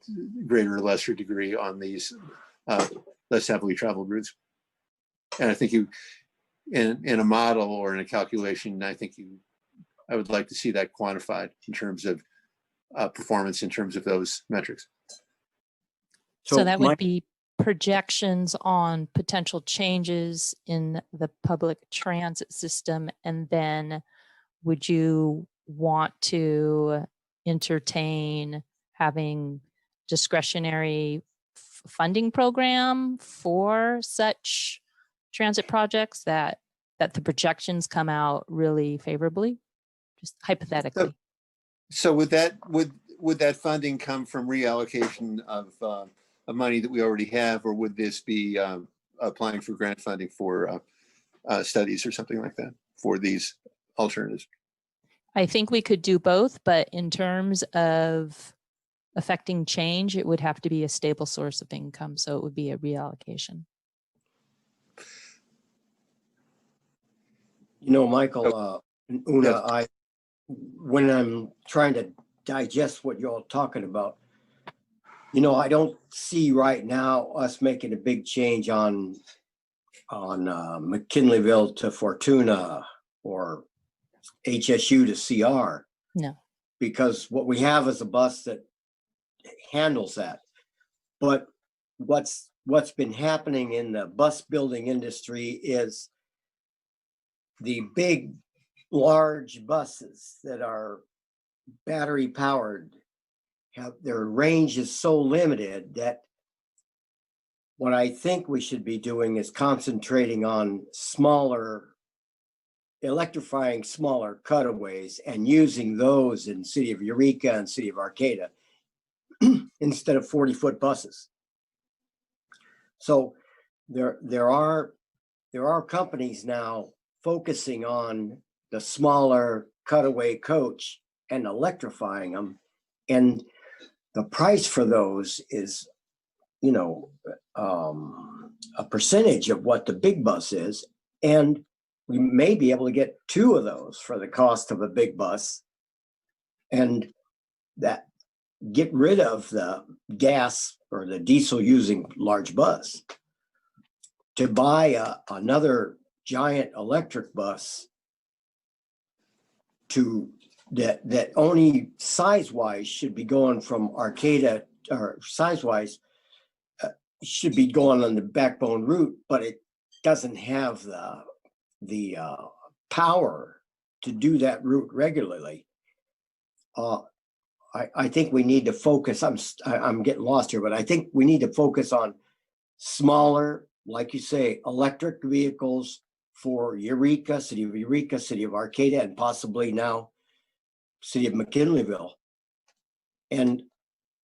greater or lesser degree on these less heavily traveled routes. And I think in a model or in a calculation, I would like to see that quantified in terms of performance in terms of those metrics. So that would be projections on potential changes in the public transit system. And then would you want to entertain having discretionary funding program for such transit projects that the projections come out really favorably, just hypothetically? So would that funding come from reallocation of money that we already have, or would this be applying for grant funding for studies or something like that for these alternatives? I think we could do both, but in terms of affecting change, it would have to be a stable source of income. So it would be a reallocation. Michael, Una, when I'm trying to digest what you're all talking about, I don't see right now us making a big change on McKinleyville to Fortuna or HSU to CR. No. Because what we have is a bus that handles that. But what's been happening in the bus building industry is the big, large buses that are battery powered their range is so limited that what I think we should be doing is concentrating on electrifying smaller cutaways and using those in city of Eureka and city of Arcata instead of 40-foot buses. So there are companies now focusing on the smaller cutaway coach and electrifying them, and the price for those is, a percentage of what the big bus is, and we may be able to get 2 of those for the cost of a big bus, and that get rid of the gas or the diesel using large bus. To buy another giant electric bus that only size-wise should be going from Arcata, or size-wise should be going on the backbone route, but it doesn't have the power to do that route regularly. I think we need to focus. I'm getting lost here, but I think we need to focus on smaller, like you say, electric vehicles for Eureka, city of Arcata, and possibly now city of McKinleyville, and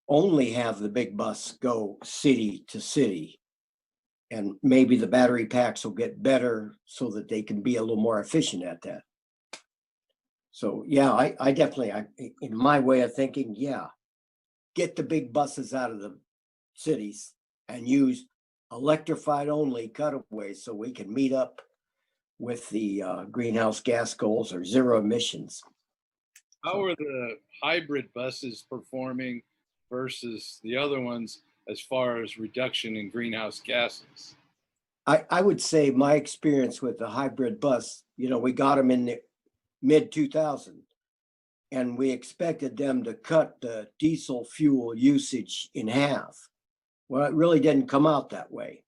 only have the big bus go city to city. And maybe the battery packs will get better so that they can be a little more efficient at that. So yeah, I definitely, in my way of thinking, yeah, get the big buses out of the cities and use electrified only cutaways so we can meet up with the greenhouse gas goals or zero emissions. How are the hybrid buses performing versus the other ones as far as reduction in greenhouse gases? I would say my experience with the hybrid bus, we got them in the mid 2000s, and we expected them to cut the diesel fuel usage in half. Well, it really didn't come out that way.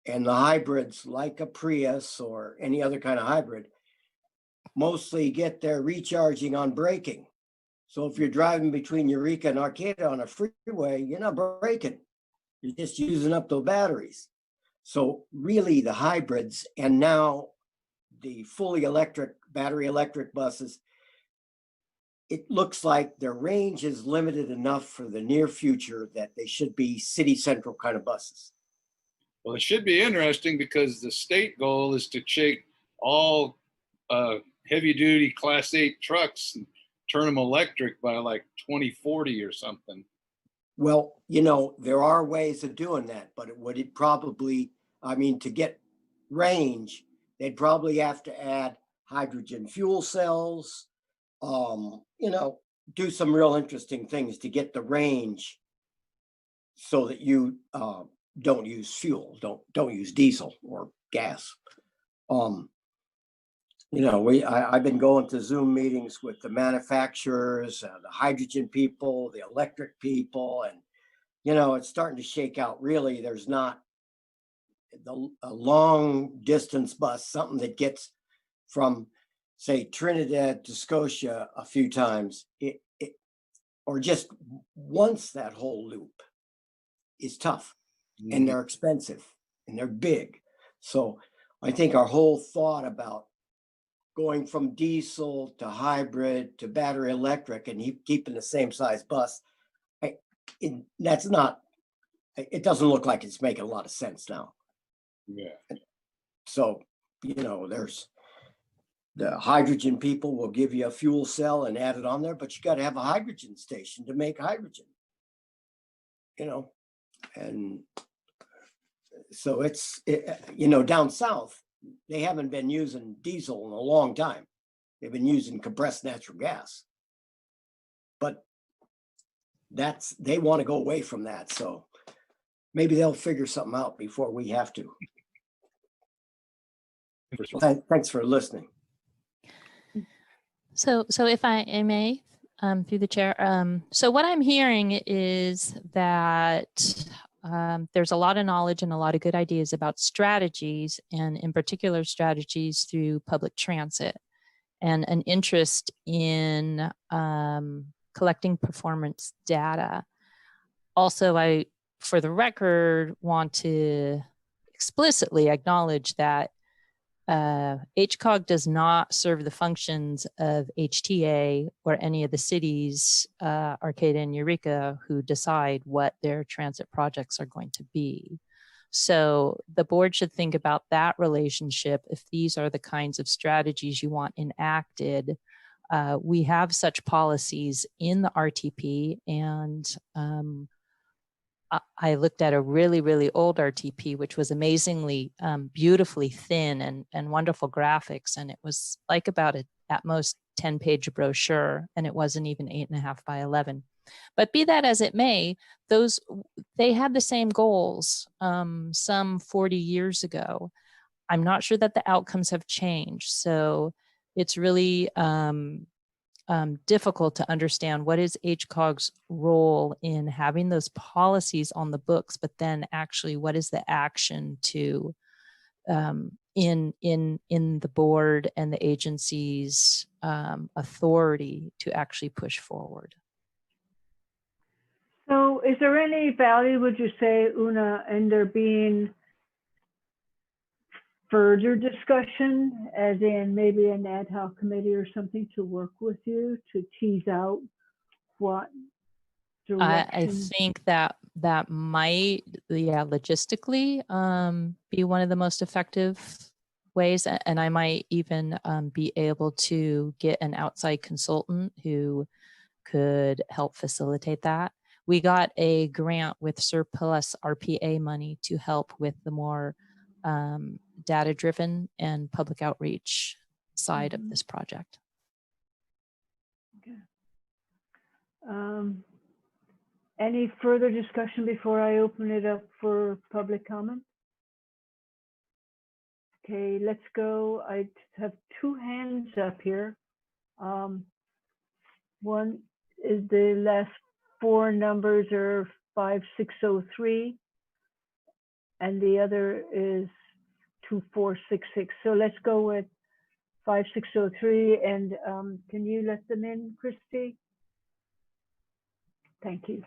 And the hybrids, like a Prius or any other kind of hybrid, mostly get their recharging on braking. So if you're driving between Eureka and Arcata on a freeway, you're not braking. You're just using up those batteries. So really the hybrids, and now the fully electric, battery electric buses, it looks like their range is limited enough for the near future that they should be city central kind of buses. Well, it should be interesting because the state goal is to take all heavy duty Class 8 trucks and turn them electric by like 2040 or something. Well, there are ways of doing that, but it probably, to get range, they'd probably have to add hydrogen fuel cells, do some real interesting things to get the range so that you don't use fuel, don't use diesel or gas. I've been going to Zoom meetings with the manufacturers, the hydrogen people, the electric people, and it's starting to shake out. Really, there's not a long distance bus, something that gets from, say, Trinidad to Scotia a few times, or just once that whole loop, is tough. And they're expensive and they're big. So I think our whole thought about going from diesel to hybrid to battery electric and keeping the same size bus, it doesn't look like it's making a lot of sense now. Yeah. So, there's the hydrogen people will give you a fuel cell and add it on there, but you got to have a hydrogen station to make hydrogen, and so it's, down south, they haven't been using diesel in a long time. They've been using compressed natural gas, but they want to go away from that. So maybe they'll figure something out before we have to. Thanks for listening. So if I may, through the chair, so what I'm hearing is that there's a lot of knowledge and a lot of good ideas about strategies, and in particular strategies through public transit, and an interest in collecting performance data. Also, I, for the record, want to explicitly acknowledge that HCOG does not serve the functions of HTA or any of the cities, Arcata and Eureka, who decide what their transit projects are going to be. So the board should think about that relationship if these are the kinds of strategies you want enacted. We have such policies in the RTP, and I looked at a really, really old RTP, which was amazingly beautifully thin and wonderful graphics. And it was like about at most 10-page brochure, and it wasn't even 8.5 by 11. But be that as it may, they had the same goals some 40 years ago. I'm not sure that the outcomes have changed. So it's really difficult to understand what is HCOG's role in having those policies on the books, but then actually what is the action to in the board and the agency's authority to actually push forward. So is there any value, would you say, Una, in there being further discussion, as in maybe an ad hoc committee or something to work with you to tease out what direction? I think that might, logistically be one of the most effective ways. And I might even be able to get an outside consultant who could help facilitate that. We got a grant with surplus RPA money to help with the more data-driven and public outreach side of this project. Okay. Any further discussion before I open it up for public comment? Okay, let's go. I have two hands up here. One is the last four numbers are 5603, and the other is 2466. So let's go with 5603, and can you let them in, Christy? Thank you.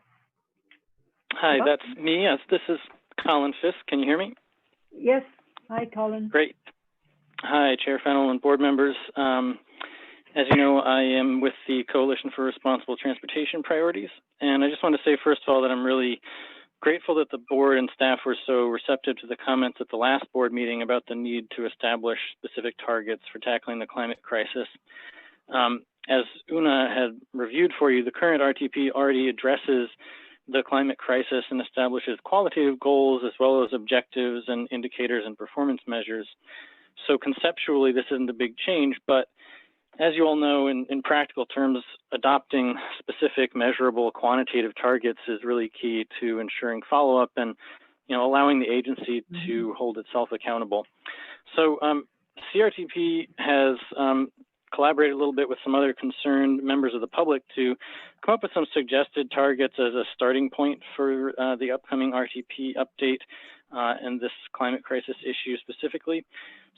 Hi, that's me. Yes, this is Colin Fisk. Can you hear me? Yes. Hi, Colin. Great. Hi, Chair Fennell and board members. As you know, I am with the Coalition for Responsible Transportation Priorities. And I just want to say, first of all, that I'm really grateful that the board and staff were so receptive to the comments at the last board meeting about the need to establish specific targets for tackling the climate crisis. As Una had reviewed for you, the current RTP already addresses the climate crisis and establishes qualitative goals as well as objectives and indicators and performance measures. So conceptually, this isn't a big change, but as you all know, in practical terms, adopting specific, measurable, quantitative targets is really key to ensuring follow-up and, allowing the agency to hold itself accountable. So CRTP has collaborated a little bit with some other concerned members of the public to come up with some suggested targets as a starting point for the upcoming RTP update and this climate crisis issue specifically.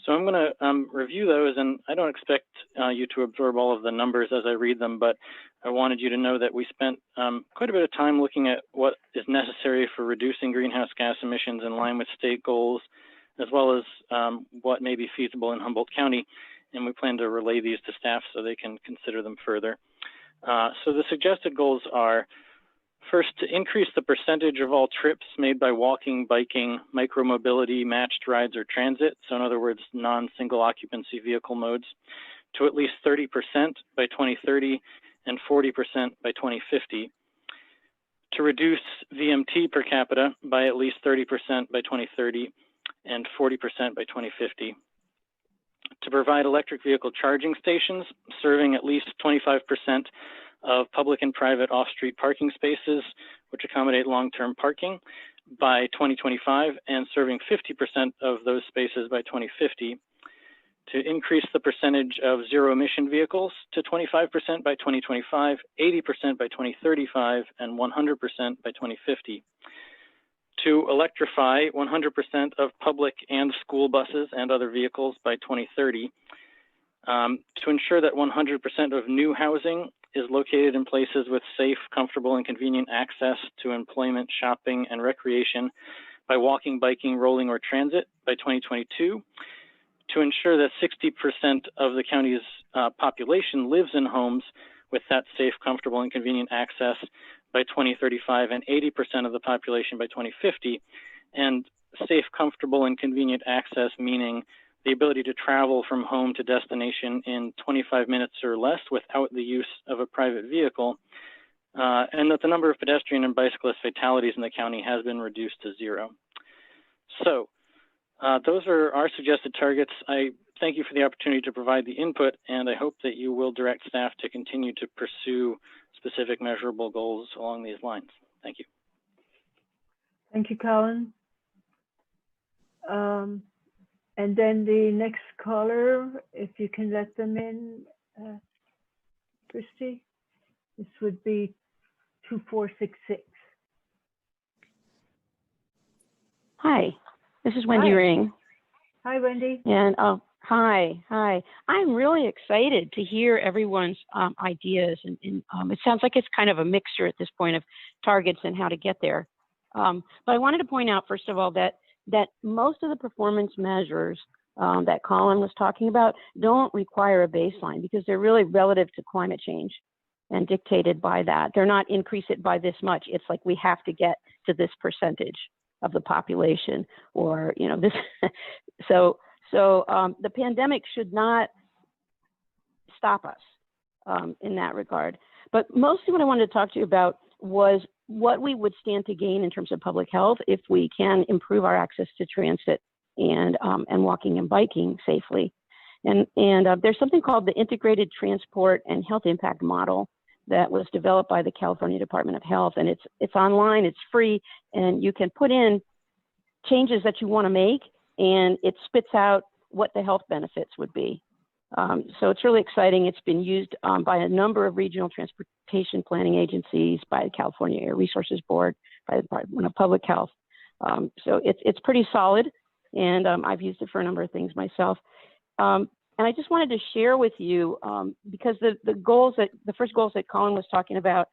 So I'm going to review those, and I don't expect you to absorb all of the numbers as I read them, but I wanted you to know that we spent quite a bit of time looking at what is necessary for reducing greenhouse gas emissions in line with state goals, as well as what may be feasible in Humboldt County, and we plan to relay these to staff so they can consider them further. So the suggested goals are, first, to increase the percentage of all trips made by walking, biking, micromobility, matched rides, or transit, so in other words, non-single occupancy vehicle modes, to at least 30% by 2030 and 40% by 2050. To reduce VMT per capita by at least 30% by 2030 and 40% by 2050. To provide electric vehicle charging stations serving at least 25% of public and private off-street parking spaces, which accommodate long-term parking by 2025 and serving 50% of those spaces by 2050. To increase the percentage of zero-emission vehicles to 25% by 2025, 80% by 2035, and 100% by 2050. To electrify 100% of public and school buses and other vehicles by 2030, to ensure that 100% of new housing is located in places with safe, comfortable, and convenient access to employment, shopping, and recreation by walking, biking, rolling, or transit by 2022, to ensure that 60% of the county's population lives in homes with that safe, comfortable, and convenient access by 2035, and 80% of the population by 2050. And safe, comfortable, and convenient access meaning the ability to travel from home to destination in 25 minutes or less without the use of a private vehicle, and that the number of pedestrian and bicyclist fatalities in the county has been reduced to 0. So those are our suggested targets. I thank you for the opportunity to provide the input, and I hope that you will direct staff to continue to pursue specific measurable goals along these lines. Thank you. Thank you, Colin. And then the next caller, if you can let them in, Christy, this would be 2466. Hi, this is Wendy Hi. Ring. Hi, Wendy. And hi. I'm really excited to hear everyone's ideas, and it sounds like it's kind of a mixture at this point of targets and how to get there. But I wanted to point out, first of all, that most of the performance measures that Colin was talking about don't require a baseline because they're really relative to climate change and dictated by that. They're not increase it by this much. It's like we have to get to this percentage of the population, or this. So the pandemic should not stop us in that regard. But mostly what I wanted to talk to you about was what we would stand to gain in terms of public health if we can improve our access to transit and walking and biking safely. And there's something called the Integrated Transport and Health Impact Model that was developed by the California Department of Health, and it's online, it's free, and you can put in changes that you want to make, and it spits out what the health benefits would be. So it's really exciting. It's been used by a number of regional transportation planning agencies, by the California Air Resources Board, by the Department of Public Health. So it's pretty solid, and I've used it for a number of things myself. And I just wanted to share with you, because the first goals that Colin was talking about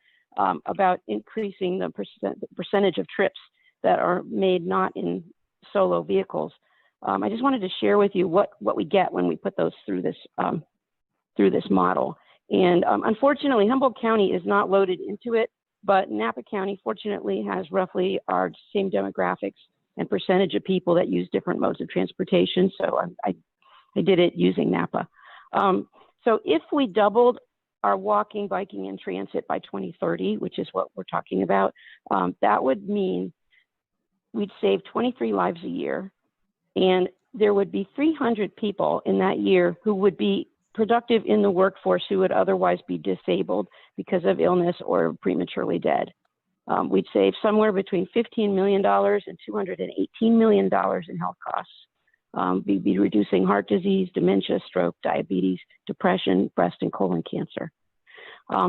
increasing the percentage of trips that are made not in solo vehicles. I just wanted to share with you what we get when we put those through this model. And unfortunately, Humboldt County is not loaded into it, but Napa County fortunately has roughly our same demographics and percentage of people that use different modes of transportation. So I did it using Napa. So if we doubled our walking, biking, and transit by 2030, which is what we're talking about, that would mean we'd save 23 lives a year, and there would be 300 people in that year who would be productive in the workforce who would otherwise be disabled because of illness or prematurely dead. We'd save somewhere between $15 million and $218 million in health costs. We'd be reducing heart disease, dementia, stroke, diabetes, depression, breast and colon cancer.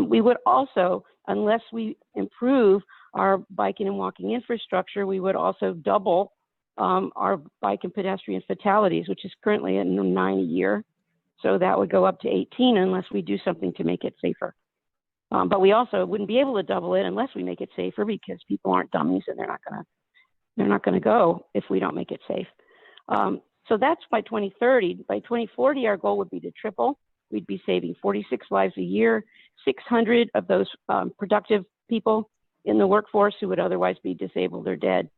We would also, unless we improve our biking and walking infrastructure, we would also double our bike and pedestrian fatalities, which is currently at 9 a year. So that would go up to 18 unless we do something to make it safer. But we also wouldn't be able to double it unless we make it safer, because people aren't dummies and they're not gonna go if we don't make it safe. So that's by 2030. By 2040, our goal would be to triple. We'd be saving 46 lives a year, 600 of those productive people in the workforce who would otherwise be disabled or dead,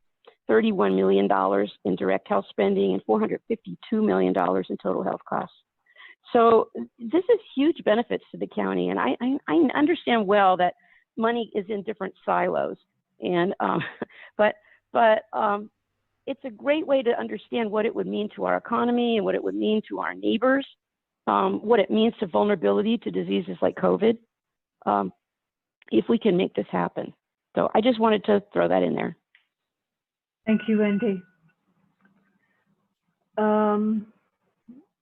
$31 million in direct health spending, and $452 million in total health costs. So this is huge benefits to the county. And I understand well that money is in different silos. And but it's a great way to understand what it would mean to our economy and what it would mean to our neighbors, what it means to vulnerability to diseases like COVID, if we can make this happen. So I just wanted to throw that in there. Thank you, Wendy.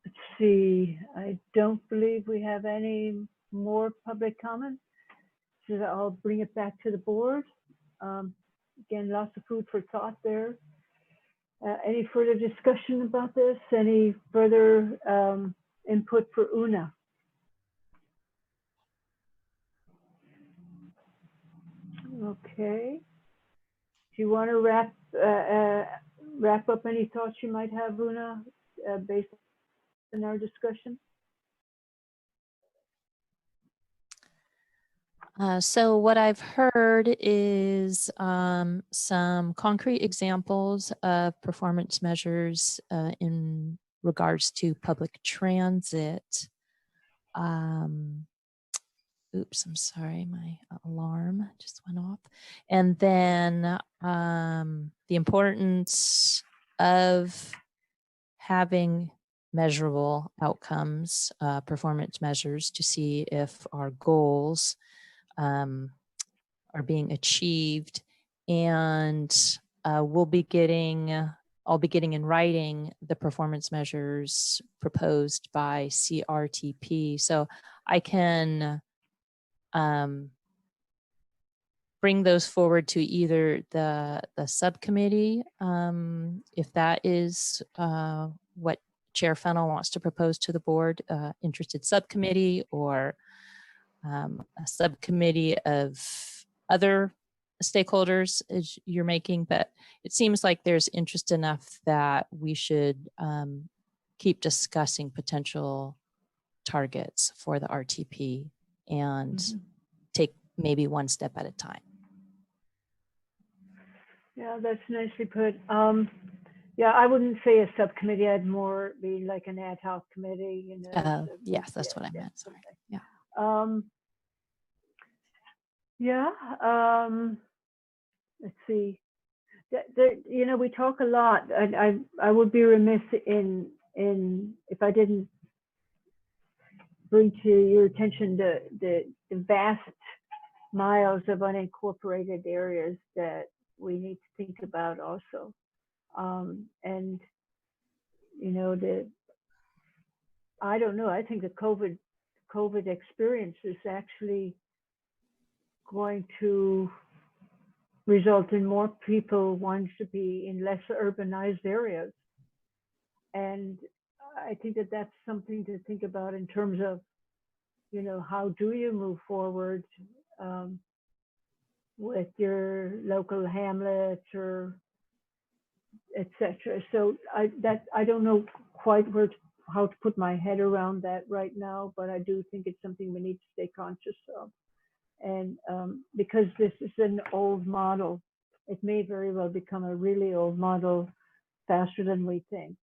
Let's see, I don't believe we have any more public comments. So I'll bring it back to the board. Again, lots of food for thought there. Any further discussion about this? Any further input for Una? Okay. Do you want to wrap up any thoughts you might have, Una, based on our discussion? So what I've heard is some concrete examples of performance measures in regards to public transit. Oops, I'm sorry, my alarm just went off. And then the importance of having measurable outcomes, performance measures to see if our goals are being achieved. And I'll be getting in writing the performance measures proposed by CRTP. So I can bring those forward to either the subcommittee, if that is what Chair Fennell wants to propose to the board, interested subcommittee, or a subcommittee of other stakeholders as you're making. But it seems like there's interest enough that we should keep discussing potential targets for the RTP and take maybe one step at a time. Yeah, that's nicely put. Yeah, I wouldn't say a subcommittee. I'd more be like an ad hoc committee, you know. Yes, that's what I meant. Sorry. Yeah. Let's see. You know, we talk a lot, and I would be remiss in if I didn't bring to your attention the vast miles of unincorporated areas that we need to think about also. And you know, I don't know, I think the COVID experience is actually going to result in more people wanting to be in less urbanized areas. And I think that that's something to think about in terms of, you know, how do you move forward with your local hamlet or etc. So I don't know quite how to put my head around that right now, but I do think it's something we need to stay conscious of. And because this is an old model, it may very well become a really old model faster than we think.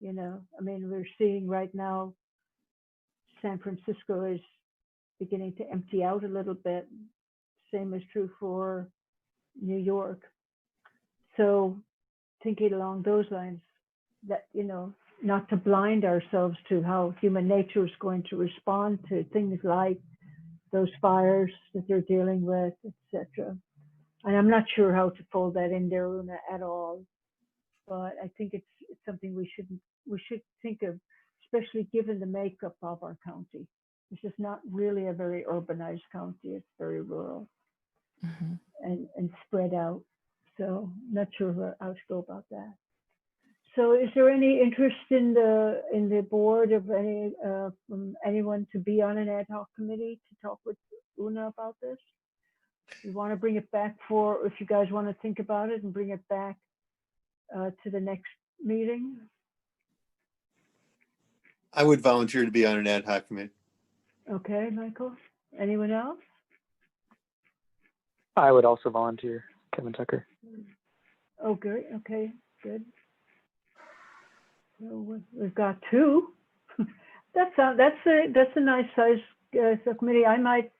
You know, I mean, we're seeing right now, San Francisco is beginning to empty out a little bit. Same is true for New York. So thinking along those lines, that, you know, not to blind ourselves to how human nature is going to respond to things like those fires that they're dealing with, etc. And I'm not sure how to fold that in there, Una, at all. But I think it's something we should think of, especially given the makeup of our county. This is not really a very urbanized county. It's very rural and spread out. So not sure how to go about that. So is there any interest in the board of any from anyone to be on an ad hoc committee to talk with Una about this? You want to bring it back for, if you guys want to think about it and bring it back to the next meeting? I would volunteer to be on an ad hoc committee. Okay, Michael. Anyone else? I would also volunteer, Kevin Tucker. Oh, great. Okay, good. So we've got two. That's a nice size subcommittee. I might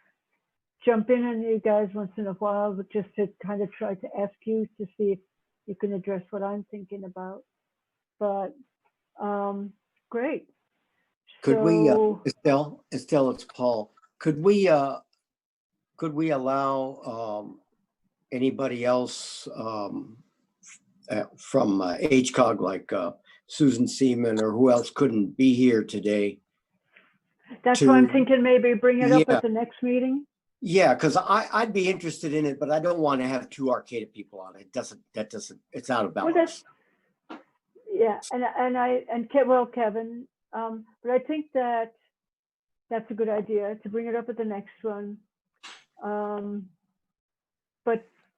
jump in on you guys once in a while, but just to kind of try to ask you to see if you can address what I'm thinking about. But great. Could we, So, Estelle, it's Paul. Could we allow anybody else from HCOG, like Susan Seaman or who else couldn't be here today? that's why I'm thinking maybe bring it up at the next meeting. Yeah, because I'd be interested in it, but I don't want to have two Arcata people on it. That doesn't, it's out of balance. Well, yeah, well, Kevin, But I think that that's a good idea to bring it up at the next one.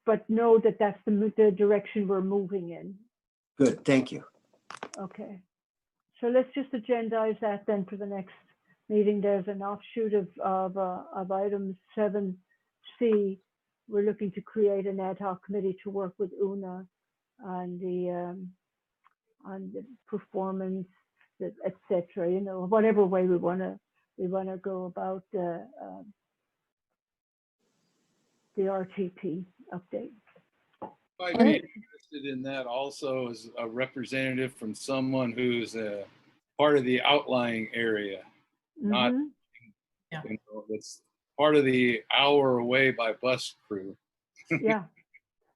But know that that's the direction we're moving in. Good, thank you. Okay. So let's just agendize that then for the next meeting. There's an offshoot of item 7C. We're looking to create an ad hoc committee to work with UNA on the performance, etc. You know, whatever way we wanna go about the RTP update. I'd be interested in that also as a representative from someone who's a part of the outlying area, not you know, that's part of the hour away by bus crew. Yeah,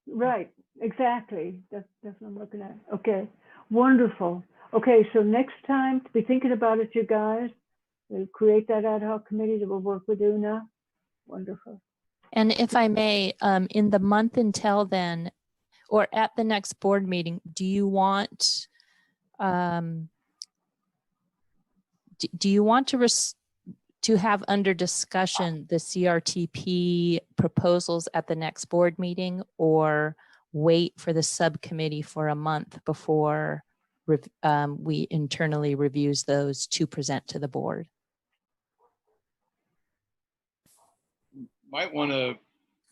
right, exactly. That's what I'm looking at. Okay, wonderful. Okay, so next time, be thinking about it, you guys. We'll create that ad hoc committee that will work with UNA. Wonderful. And if I may, in the month until then, or at the next board meeting, do you want to have under discussion the CRTP proposals at the next board meeting, or wait for the subcommittee for a month before we internally reviews those to present to the board? Might want to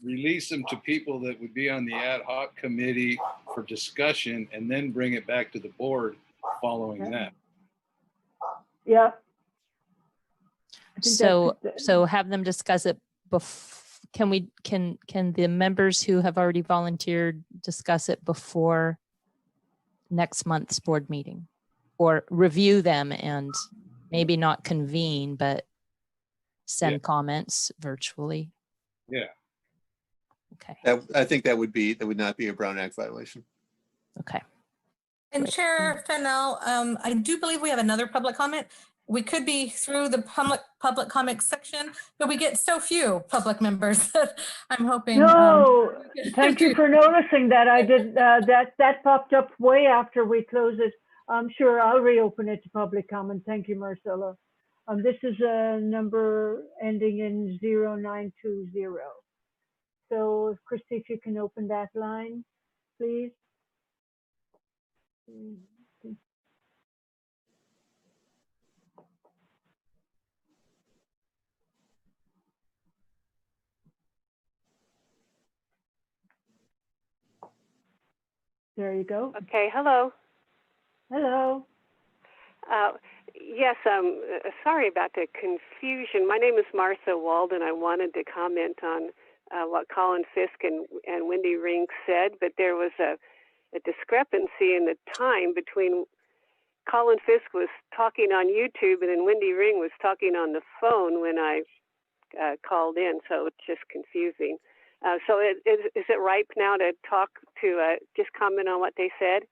release them to people that would be on the ad hoc committee for discussion and then bring it back to the board following that. Yeah. So have them discuss it can the members who have already volunteered discuss it before next month's board meeting, or review them and maybe not convene, but send comments virtually? Yeah. Okay. I think that would not be a Brown Act violation. Okay. And Great. Chair Fennell, I do believe we have another public comment. We could be through the public comment section, but we get so few public members that I'm hoping. No, thank you for noticing that. I did that popped up way after we closed it. I'm sure I'll reopen it to public comment. Thank you, Marcella. This is a number ending in 0920. So, Christy, if you can open that line, please. There you go. Okay, hello. Hello. Yes, sorry about the confusion. My name is Martha Walden. I wanted to comment on what Colin Fisk and Wendy Ring said, but there was a discrepancy in the time between Colin Fisk was talking on YouTube and then Wendy Ring was talking on the phone when I called in, so it's just confusing. So is it ripe now to talk to just comment on what they said?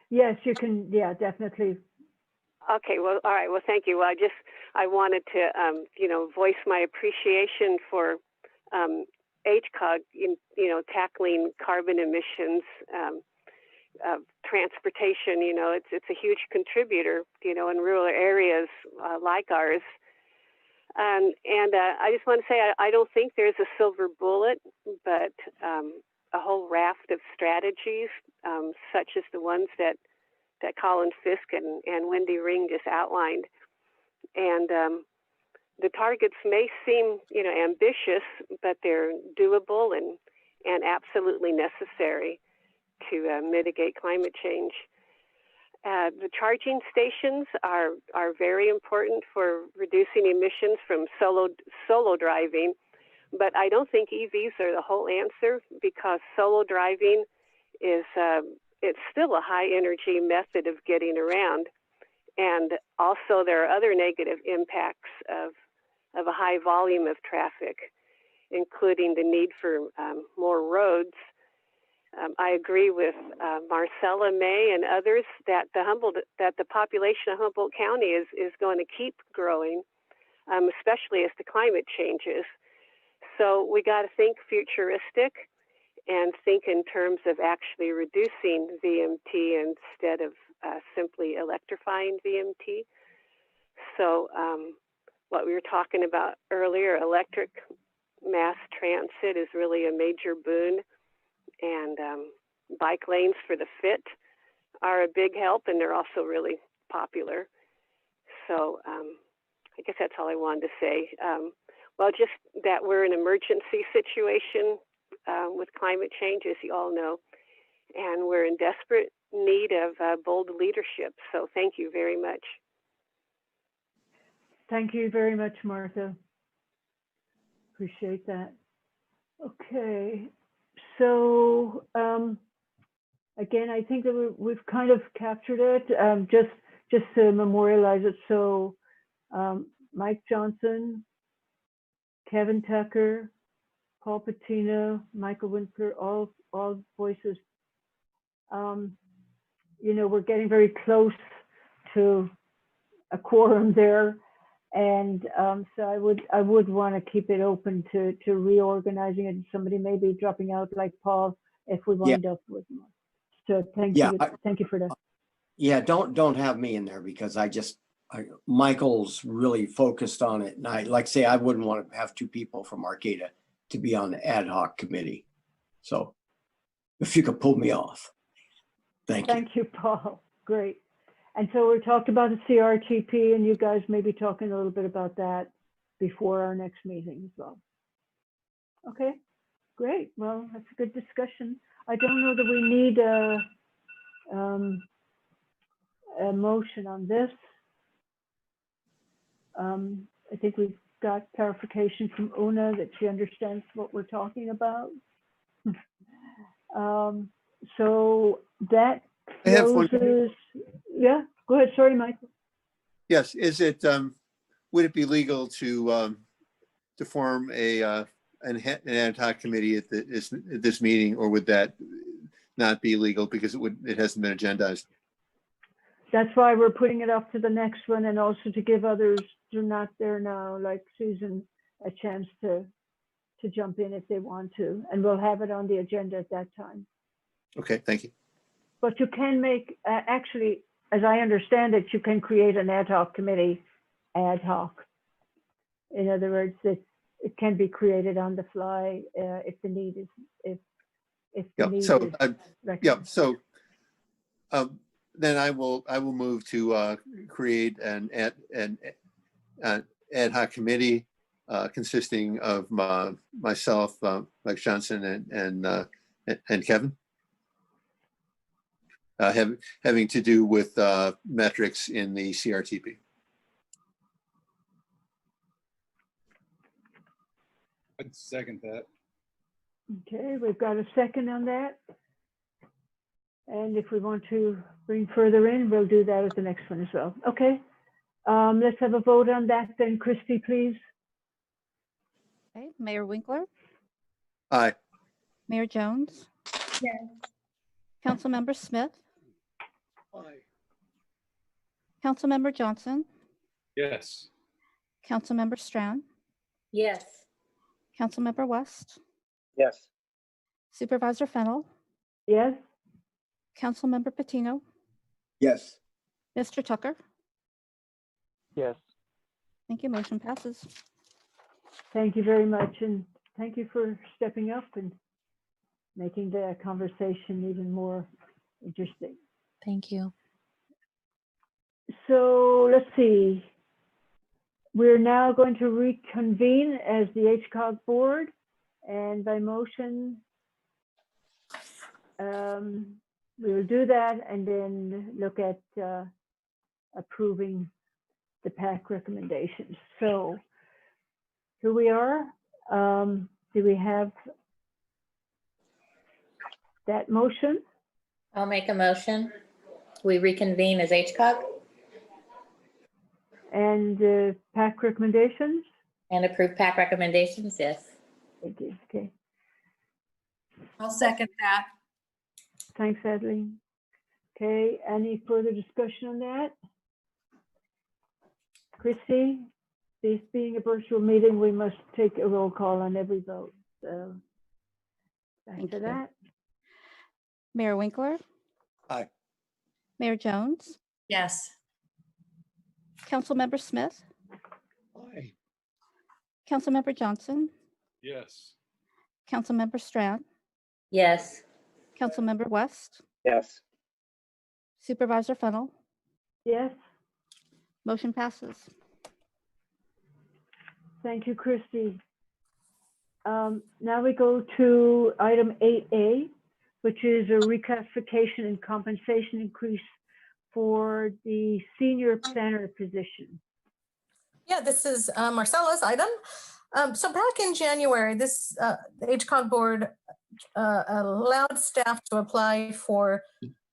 Yes, you can. Yeah, definitely. Okay. Well, all right. Well, thank you. Well, I wanted to, voice my appreciation for HCOG in, tackling carbon emissions, transportation. It's a huge contributor, in rural areas like ours. And I just want to say I don't think there's a silver bullet, but a whole raft of strategies, such as the ones that Colin Fisk and Wendy Ring just outlined. And the targets may seem, ambitious, but they're doable and absolutely necessary to mitigate climate change. The charging stations are very important for reducing emissions from solo driving, but I don't think EVs are the whole answer, because solo driving is it's still a high energy method of getting around, and also there are other negative impacts of a high volume of traffic, including the need for more roads. I agree with Marcella May and others that the population of Humboldt County is going to keep growing, especially as the climate changes. So we got to think futuristic and think in terms of actually reducing VMT instead of simply electrifying VMT. So what we were talking about earlier, electric mass transit is really a major boon, and bike lanes for the fit are a big help, and they're also really popular. So I guess that's all I wanted to say. Well, just that we're in an emergency situation with climate change, as you all know, and we're in desperate need of bold leadership. So thank you very much. Thank you very much, Martha. Appreciate that. Okay, so again, I think that we've kind of captured it. Just to memorialize it. So Mike Johnson, Kevin Tucker, Paul Patino, Michael Winkler, all voices. You know, we're getting very close to a quorum there. And so I would want to keep it open to reorganizing it. Somebody may be dropping out like Paul if we wind up with more. So thank you for that. Yeah, don't have me in there because Michael's really focused on it. And like I say, I wouldn't want to have two people from Arcata to be on the ad hoc committee. So if you could pull me off. Thank you. Thank you, Paul. Great. And so we talked about the CRTP, and you guys may be talking a little bit about that before our next meeting as well. Okay, great. Well, that's a good discussion. I don't know that we need a motion on this. I think we've got clarification from Una that she understands what we're talking about. So that closes. Yeah, go ahead. Sorry, Michael. Yes, is it, would it be legal to form an ad hoc committee at this meeting, or would that not be legal because it hasn't been agendized? That's why we're putting it off to the next one, and also to give others who are not there now, like Susan, a chance to jump in if they want to, and we'll have it on the agenda at that time. Okay, thank you. But you can make, actually, as I understand it, you can create an ad hoc committee ad hoc. In other words, it can be created on the fly if the need is, if the need is. So then I will move to create an ad hoc committee consisting of myself, Mike Johnson, and Kevin. Having to do with metrics in the CRTP. I'd second that. Okay, we've got a second on that. And if we want to bring further in, we'll do that at the next one as well. Okay, let's have a vote on that then. Christy, please. Okay, Mayor Winkler, Aye. Mayor Jones. Yes. Councilmember Smith, Aye. Councilmember Johnson, Yes. Councilmember Strand, Yes. Councilmember West, Yes. Supervisor Fennell, Yes. Councilmember Patino, Yes. Mr. Tucker. Yes. Thank you. Motion passes. Thank you very much, and thank you for stepping up and making the conversation even more interesting. Thank you. So let's see. We're now going to reconvene as the HCOG board, and by motion, we'll do that and then look at approving the PAC recommendations. So here we are. Do we have that motion? I'll make a motion. We reconvene as HCOG. And PAC recommendations? And approve PAC recommendations, yes. Thank you. Okay. I'll second that. Thanks, Adeline. Okay, any further discussion on that? Christy, this being a virtual meeting, we must take a roll call on every vote. So back to that. Mayor Winkler. Aye. Mayor Jones, Yes. Councilmember Smith, Aye. Councilmember Johnson, Yes. Councilmember Strand, Yes. Councilmember West, Yes. Supervisor Fennel, Yes, motion passes. thank you, Christy. Now we go to item 8A, which is a reclassification and compensation increase for the senior planner position. Yeah, this is Marcella's item. So back in January, this the HCOG board allowed staff to apply for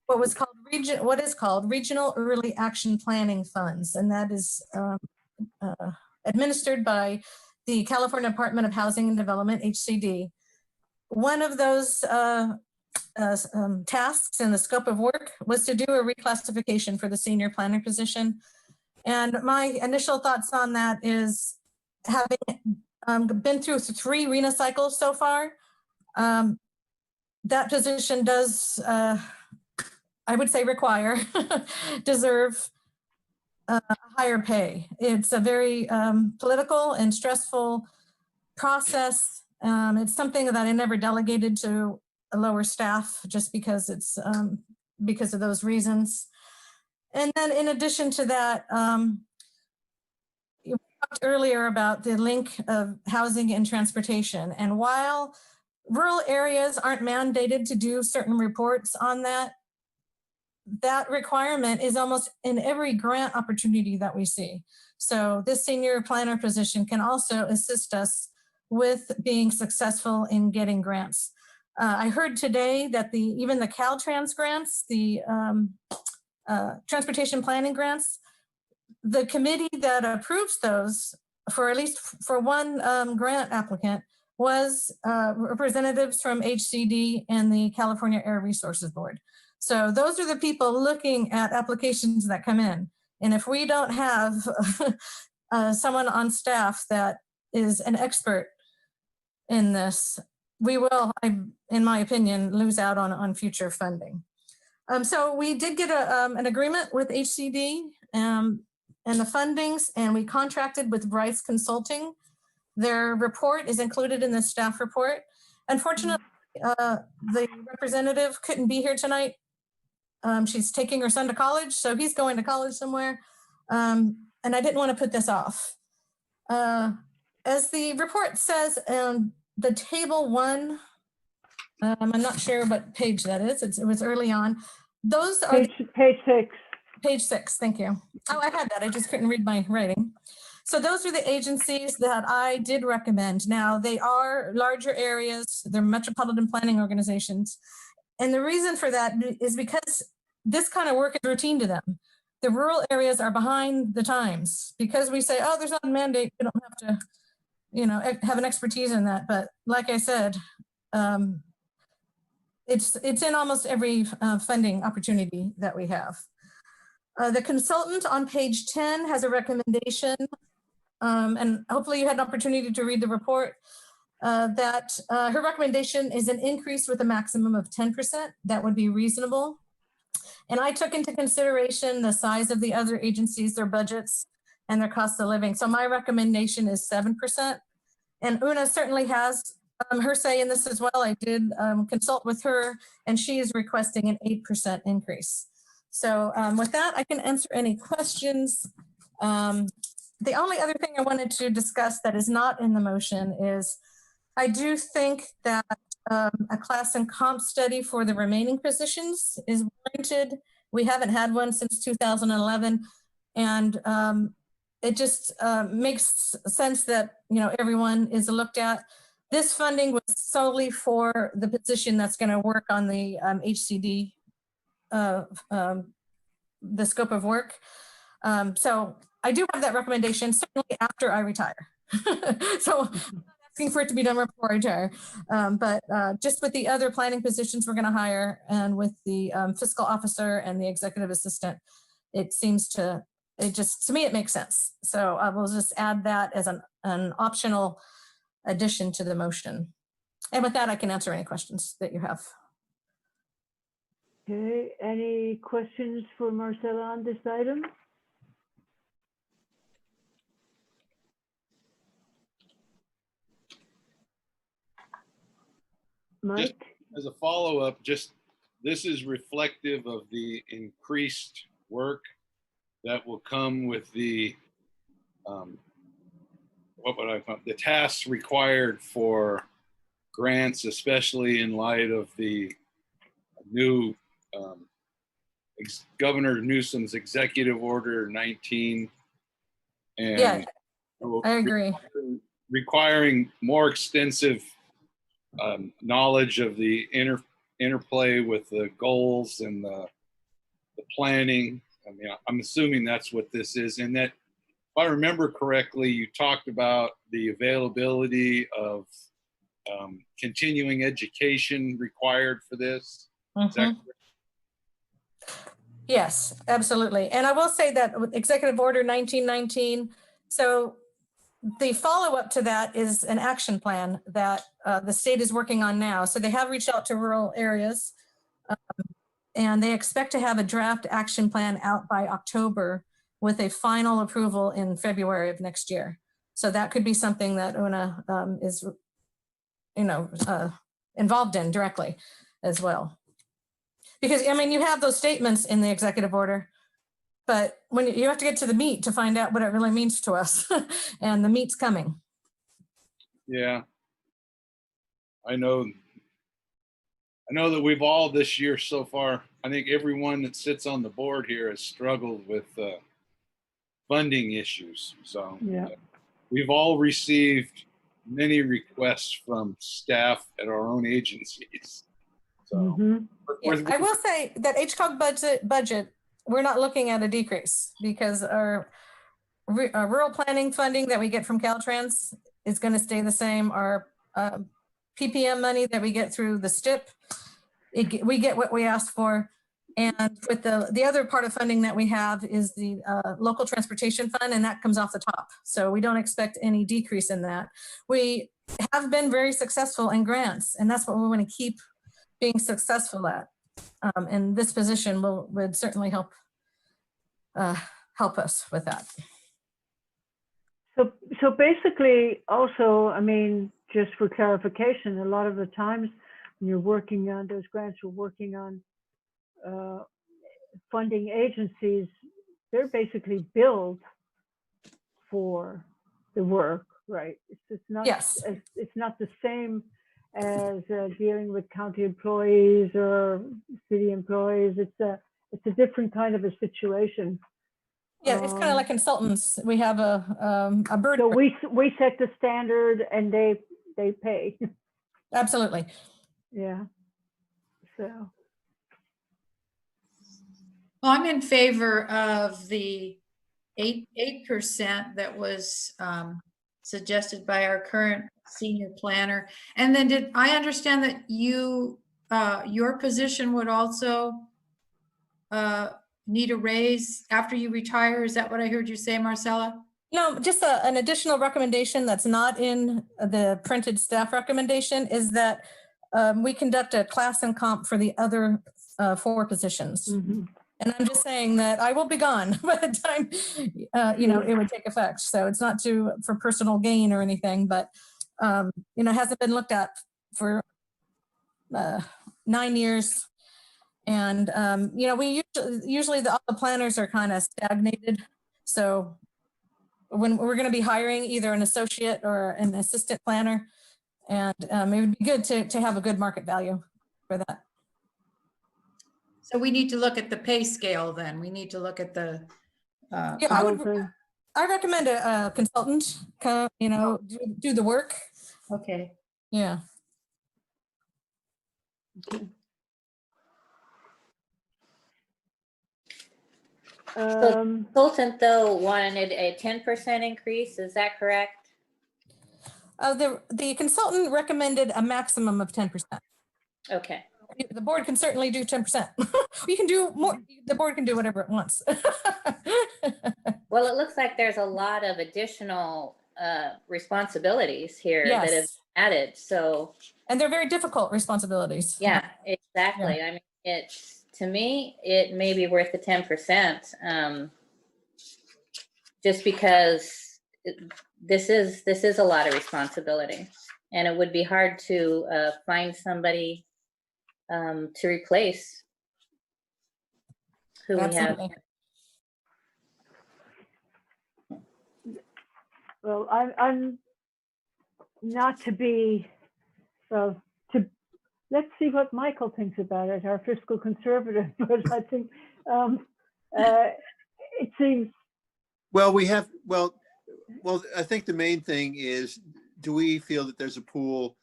what is called Regional Early Action Planning Funds, and that is administered by the California Department of Housing and Development, HCD. One of those tasks in the scope of work was to do a reclassification for the senior planner position. And my initial thoughts on that is, having been through 3 RENA cycles so far, that position does, I would say deserve higher pay. It's a very political and stressful process. It's something that I never delegated to a lower staff just because it's because of those reasons. And then in addition to that, you talked earlier about the link of housing and transportation. And while rural areas aren't mandated to do certain reports on that, that requirement is almost in every grant opportunity that we see. So this senior planner position can also assist us with being successful in getting grants. I heard today that even the Caltrans grants, the transportation planning grants, the committee that approves those, for at least for one grant applicant, was representatives from HCD and the California Air Resources Board. So those are the people looking at applications that come in. And if we don't have someone on staff that is an expert in this, we will, in my opinion, lose out on future funding. So we did get an agreement with HCD and the fundings, and we contracted with Bryce Consulting. Their report is included in the staff report. Unfortunately, the representative couldn't be here tonight. She's taking her son to college, so he's going to college somewhere. And I didn't want to put this off. As the report says, the table 1, I'm not sure what page that is. It was early on. Those are page 6. Page 6, thank you. Oh, I had that. I just couldn't read my writing. So those are the agencies that I did recommend. Now, they are larger areas. They're metropolitan planning organizations. And the reason for that is because this kind of work is routine to them. The rural areas are behind the times because we say, oh, there's not a mandate. We don't have to, have an expertise in that. But like I said, it's in almost every funding opportunity that we have. The consultant on page 10 has a recommendation, and hopefully you had an opportunity to read the report, that her recommendation is an increase with a maximum of 10%. That would be reasonable. And I took into consideration the size of the other agencies, their budgets, and their cost of living. So my recommendation is 7%. And Una certainly has her say in this as well. I did consult with her, and she is requesting an 8% increase. So with that, I can answer any questions. The only other thing I wanted to discuss that is not in the motion is I do think that a class and comp study for the remaining positions is warranted. We haven't had one since 2011, and it just makes sense that everyone is looked at. This funding was solely for the position that's going to work on the HCD, the scope of work. So I do have that recommendation, certainly after I retire. So I'm not asking for it to be done before I retire. But just with the other planning positions we're going to hire, and with the fiscal officer and the executive assistant, it seems to me, it makes sense. So I will just add that as an optional addition to the motion. And with that, I can answer any questions that you have. Okay, any questions for Marcella on this item? Mike? As a follow-up, just this is reflective of the increased work that will come with the what would I call it? The tasks required for grants, especially in light of the new Governor Newsom's Executive Order 19, and Yeah, I agree. requiring more extensive knowledge of the interplay with the goals and the planning. I mean, I'm assuming that's what this is, and that if I remember correctly, you talked about the availability of continuing education required for this. Is that correct? Yes, absolutely. And I will say that with Executive Order 1919, so the follow-up to that is an action plan that the state is working on now. So they have reached out to rural areas and they expect to have a draft action plan out by October with a final approval in February of next year. So that could be something that Una is, involved in directly as well. Because, I mean, you have those statements in the executive order, but when you have to get to the meat to find out what it really means to us, and the meat's coming. Yeah. I know that we've all this year so far, I think everyone that sits on the board here has struggled with funding issues. So yeah. We've all received many requests from staff at our own agencies. So Yeah, I will say that HCOG budget, we're not looking at a decrease because our rural planning funding that we get from Caltrans is going to stay the same. Our PPM money that we get through the STIP, we get what we asked for. And with the other part of funding that we have is the local transportation fund, and that comes off the top. So we don't expect any decrease in that. We have been very successful in grants, and that's what we want to keep being successful at. And this position would certainly help us with that. So basically, also, I mean, just for clarification, a lot of the times when you're working on those grants, we're working on funding agencies, they're basically billed for the work, right? It's not. Yes. It's not the same as dealing with county employees or city employees. It's a different kind of a situation. Yeah, it's kind of like consultants. We have a bird. So we set the standard and they pay. Absolutely. Yeah. So. Well, I'm in favor of the 8% that was suggested by our current senior planner. And then did I understand that your position would also need a raise after you retire? Is that what I heard you say, Marcella? No, just an additional recommendation that's not in the printed staff recommendation is that we conduct a class and comp for the other 4 positions. And I'm just saying that I will be gone by the time, it would take effect. So it's not for personal gain or anything, but, it hasn't been looked at for 9 years. And, we usually all the planners are kind of stagnated. So when we're going to be hiring either an associate or an assistant planner, and it would be good to have a good market value for that. So we need to look at the pay scale then. We need to look at the. I recommend a consultant, do the work. Okay. Yeah. Okay. So consultant though wanted a 10% increase. Is that correct? The consultant recommended a maximum of 10%. Okay. The board can certainly do 10%. You can do more. The board can do whatever it wants. Well, it looks like there's a lot of additional responsibilities here that have added. So, and they're very difficult responsibilities. Yeah, exactly. Yeah. I mean, to me, it may be worth the 10%, just because this is a lot of responsibility. And it would be hard to find somebody to replace who we have. Absolutely. Well, I'm not to be, well, let's see what Michael thinks about it, our fiscal conservative, but I think it seems. Well, I think the main thing is, do we feel that there's a pool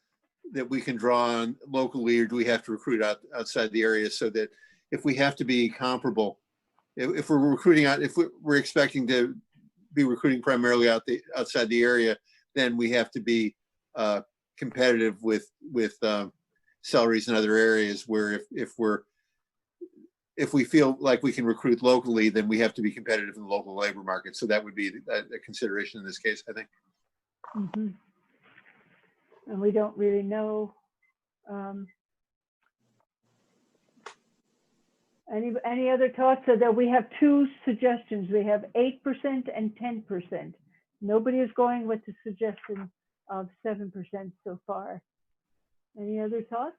that we can draw on locally, or do we have to recruit outside the area, so that if we have to be comparable, if we're recruiting out, if we're expecting to be recruiting primarily outside the area, then we have to be competitive with salaries in other areas, where if we feel like we can recruit locally, then we have to be competitive in the local labor market. So that would be a consideration in this case, I think. Mm-hmm. And we don't really know. Any other thoughts? So that we have two suggestions. We have 8% and 10%. Nobody is going with the suggestion of 7% so far. Any other thoughts?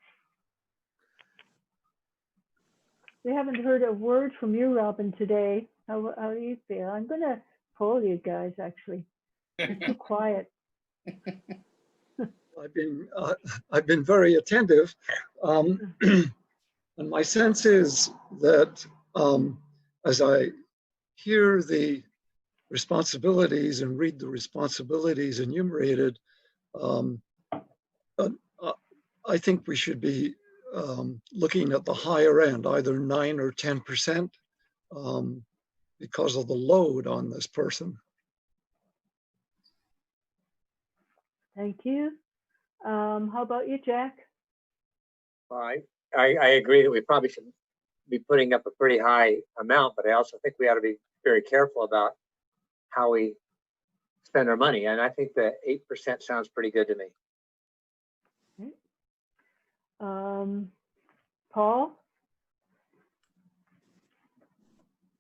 We haven't heard a word from you, Robin, today. How do you feel? I'm going to poll you guys, actually. You're too quiet. I've been very attentive, and my sense is that as I hear the responsibilities and read the responsibilities enumerated, I think we should be looking at the higher end, either 9 or 10%, because of the load on this person. Thank you. How about you, Jack? I agree that we probably should be putting up a pretty high amount, but I also think we ought to be very careful about how we spend our money. And I think that 8% sounds pretty good to me. Paul?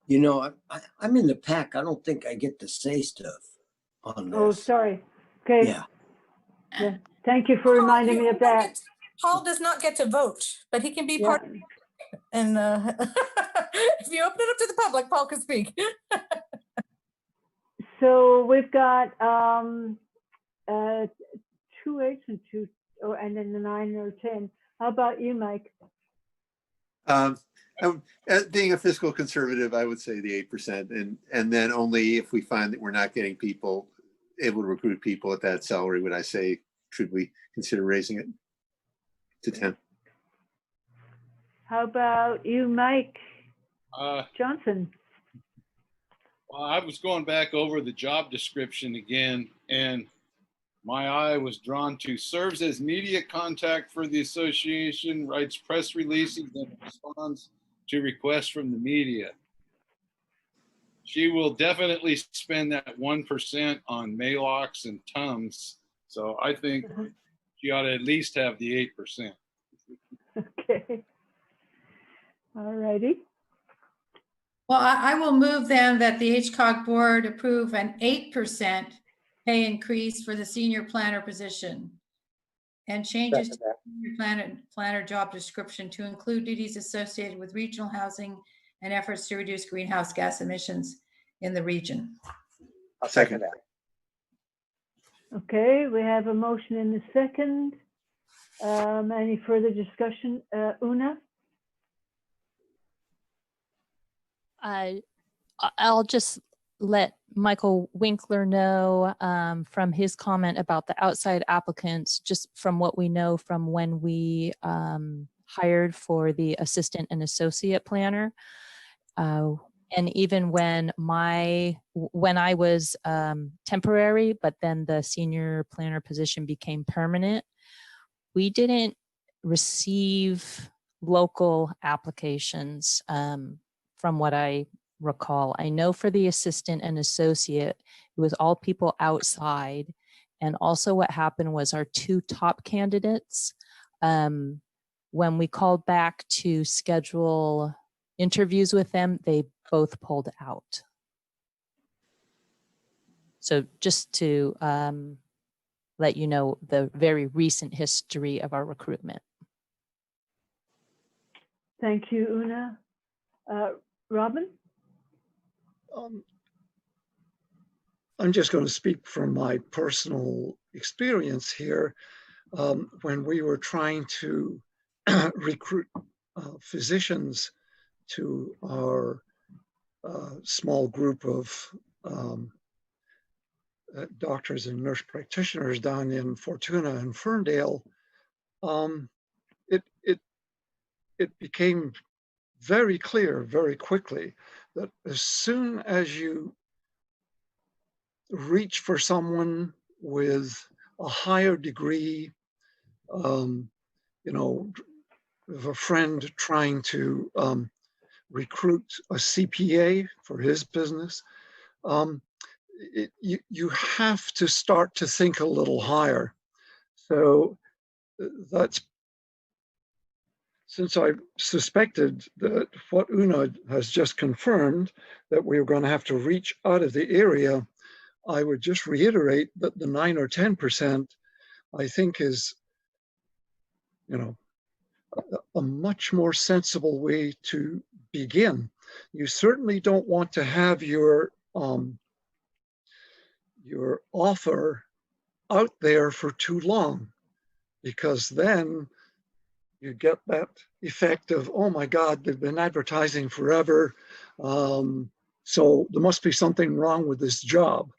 You know, I'm in the pack. I don't think I get to say stuff on this. Oh, sorry. Okay. Yeah. Thank you for reminding me of that. Paul does not get to vote, but he can be part of it. And if you open it up to the public, Paul can speak. So we've got 2 8s and 2, and then the 9 or 10. How about you, Mike? Being a fiscal conservative, I would say the 8%, and then only if we find that we're not getting able to recruit people at that salary would I say, should we consider raising it to 10. How about you, Mike Johnson? Well, I was going back over the job description again, and my eye was drawn to serves as media contact for the association, writes press releases, and responds to requests from the media. She will definitely spend that 1% on Maylocks and Tums. So I think she ought to at least have the 8%. Okay. All righty. Well, I will move then that the HCOG board approve an 8% pay increase for the senior planner position and changes to the senior planner job description to include duties associated with regional housing and efforts to reduce greenhouse gas emissions in the region. I'll second that. Okay, we have a motion in the second. Any further discussion? Una? I'll just let Michael Winkler know from his comment about the outside applicants, just from what we know from when we hired for the assistant and associate planner. And even when I was temporary, but then the senior planner position became permanent, we didn't receive local applications from what I recall. I know for the assistant and associate, it was all people outside. And also what happened was our 2 top candidates, when we called back to schedule interviews with them, they both pulled out. So just to let you know the very recent history of our recruitment. Thank you, Una. Robin? I'm just going to speak from my personal experience here. When we were trying to recruit physicians to our small group of doctors and nurse practitioners down in Fortuna and Ferndale, it became very clear very quickly that as soon as you reach for someone with a higher degree, you know, of a friend trying to recruit a CPA for his business, you have to start to think a little higher. So that's, since I suspected that what Una has just confirmed, that we were going to have to reach out of the area, I would just reiterate that the 9 or 10%, I think, is, you know, a much more sensible way to begin. You certainly don't want to have your offer out there for too long, because then you get that effect of, oh my God, they've been advertising forever, so there must be something wrong with this job.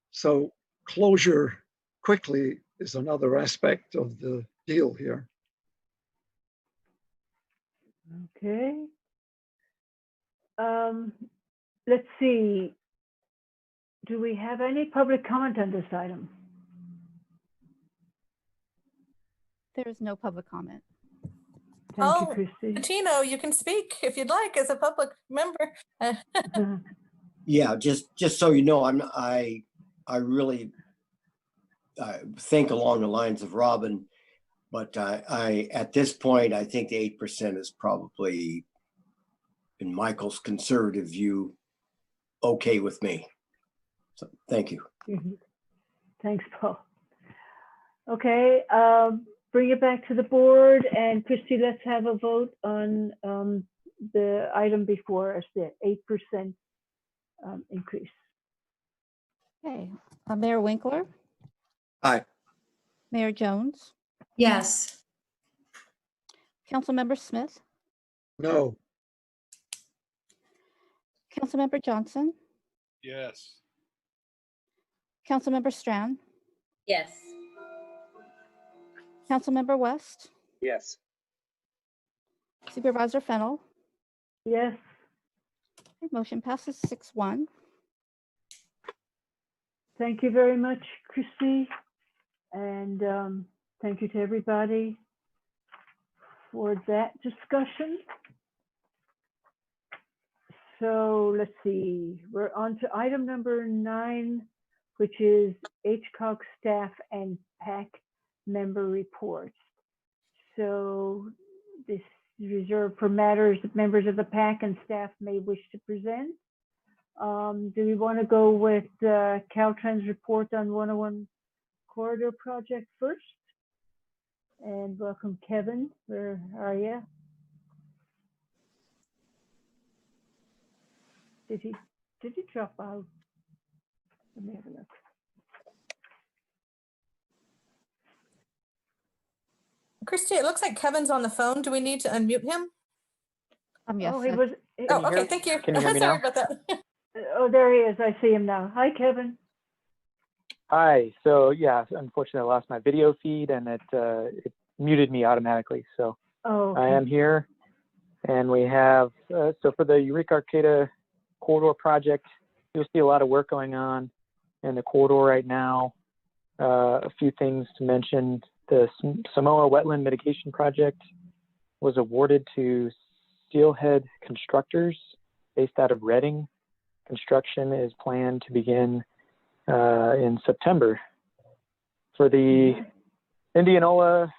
So closure quickly is another aspect of the deal here. Okay. Let's see. Do we have any public comment on this item? There is no public comment. Thank you, Christy. Patino, you can speak if you'd like as a public member. Yeah, just so you know, I really think along the lines of Robin, but I at this point, I think the 8% is probably, in Michael's conservative view, okay with me. So thank you. Thanks, Paul. Okay, bring it back to the board, and Christy, let's have a vote on the item before us, the 8% increase. Okay, Mayor Winkler, Aye. Mayor Jones, Yes. Councilmember Smith, No. Councilmember Johnson, Yes. Councilmember Strand, Yes. Councilmember West, Yes. Supervisor Fennell. Yes. Okay, motion passes 6-1. Thank you very much, Christy. And thank you to everybody for that discussion. So let's see, we're on to item number 9, which is HCOG staff and PAC member reports. So this is reserved for matters that members of the PAC and staff may wish to present. Do we want to go with Caltrans report on 101 Corridor project first? And welcome, Kevin. Where are you? Did he drop out? Let me have a look. Christy, it looks like Kevin's on the phone. Do we need to unmute him? Yes. Oh, he was. Oh, okay, thank you. Can you hear me Sorry now? about that. Oh, there he is. I see him now. Hi, Kevin. Hi. So yeah, unfortunately, I lost my video feed and it muted me automatically. So Oh, okay. I am here, and we have so for the Eureka Arcata corridor project, you'll see a lot of work going on in the corridor right now. A few things to mention: the Samoa Wetland Mitigation project was awarded to Steelhead Constructors based out of Reading. Construction is planned to begin in September. For the Indianola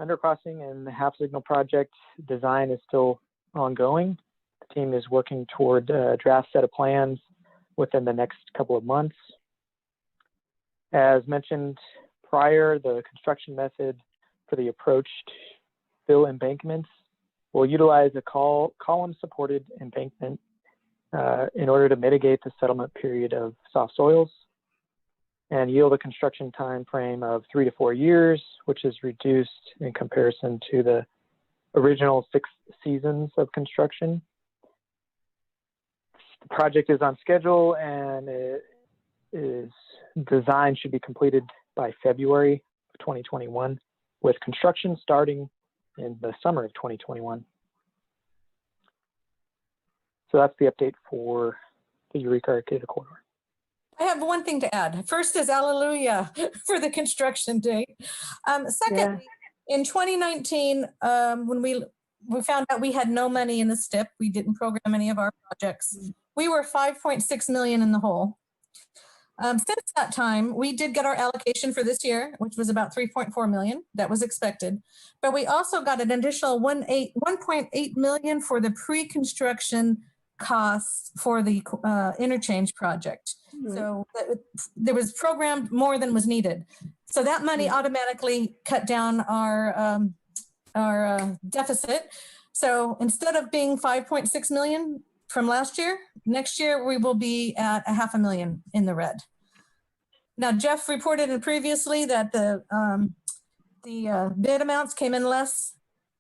undercrossing and the half signal project, design is still ongoing. The team is working toward a draft set of plans within the next couple of months. As mentioned prior, the construction method for the approached fill embankments will utilize a column-supported embankment in order to mitigate the settlement period of soft soils and yield a construction time frame of 3 to 4 years, which is reduced in comparison to the original 6 seasons of construction. The project is on schedule and it is design should be completed by February of 2021, with construction starting in the summer of 2021. So that's the update for the Eureka Arcata corridor. I have one thing to add. First is hallelujah for the construction date. Secondly, in 2019, when we found out we had no money in the STIP, we didn't program any of our projects. We were 5.6 million in the hole. Since that time, we did get our allocation for this year, which was about 3.4 million. That was expected. But we also got an additional 1.8 million for the pre-construction costs for the interchange project. So there was programmed more than was needed. So that money automatically cut down our deficit. So instead of being 5.6 million from last year, next year we will be at 500,000 in the red. Now, Jeff reported previously that the bid amounts came in less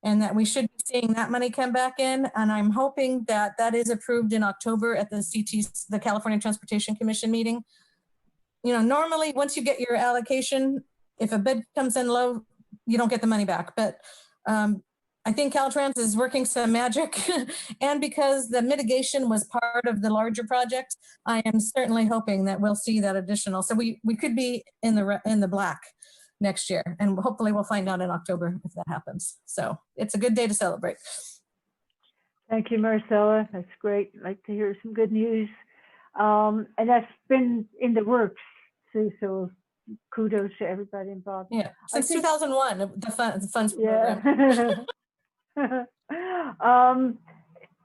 and that we should be seeing that money come back in. And I'm hoping that that is approved in October at the California Transportation Commission meeting. You know, normally once you get your allocation, if a bid comes in low, you don't get the money back. But I think Caltrans is working some magic. And because the mitigation was part of the larger project, I am certainly hoping that we'll see that additional. So we could be in the black next year, and hopefully we'll find out in October if that happens. So it's a good day to celebrate. Thank you, Marcella. That's great. I'd like to hear some good news. And that's been in the works too, so kudos to everybody involved. Yeah, since 2001, the funds yeah. program. I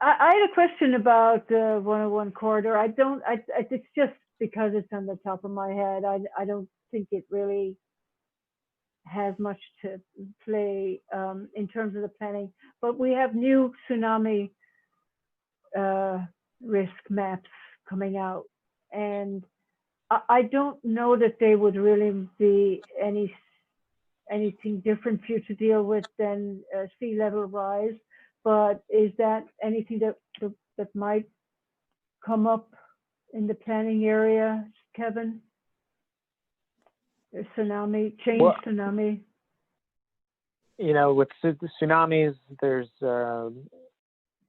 had a question about the 101 corridor. It's just because it's on the top of my head. I don't think it really has much to play in terms of the planning, but we have new tsunami risk maps coming out, and I don't know that they would really be anything different for you to deal with than sea level rise, but is that anything that might come up in the planning area, Kevin? Tsunami, tsunami. You know, with tsunamis, there's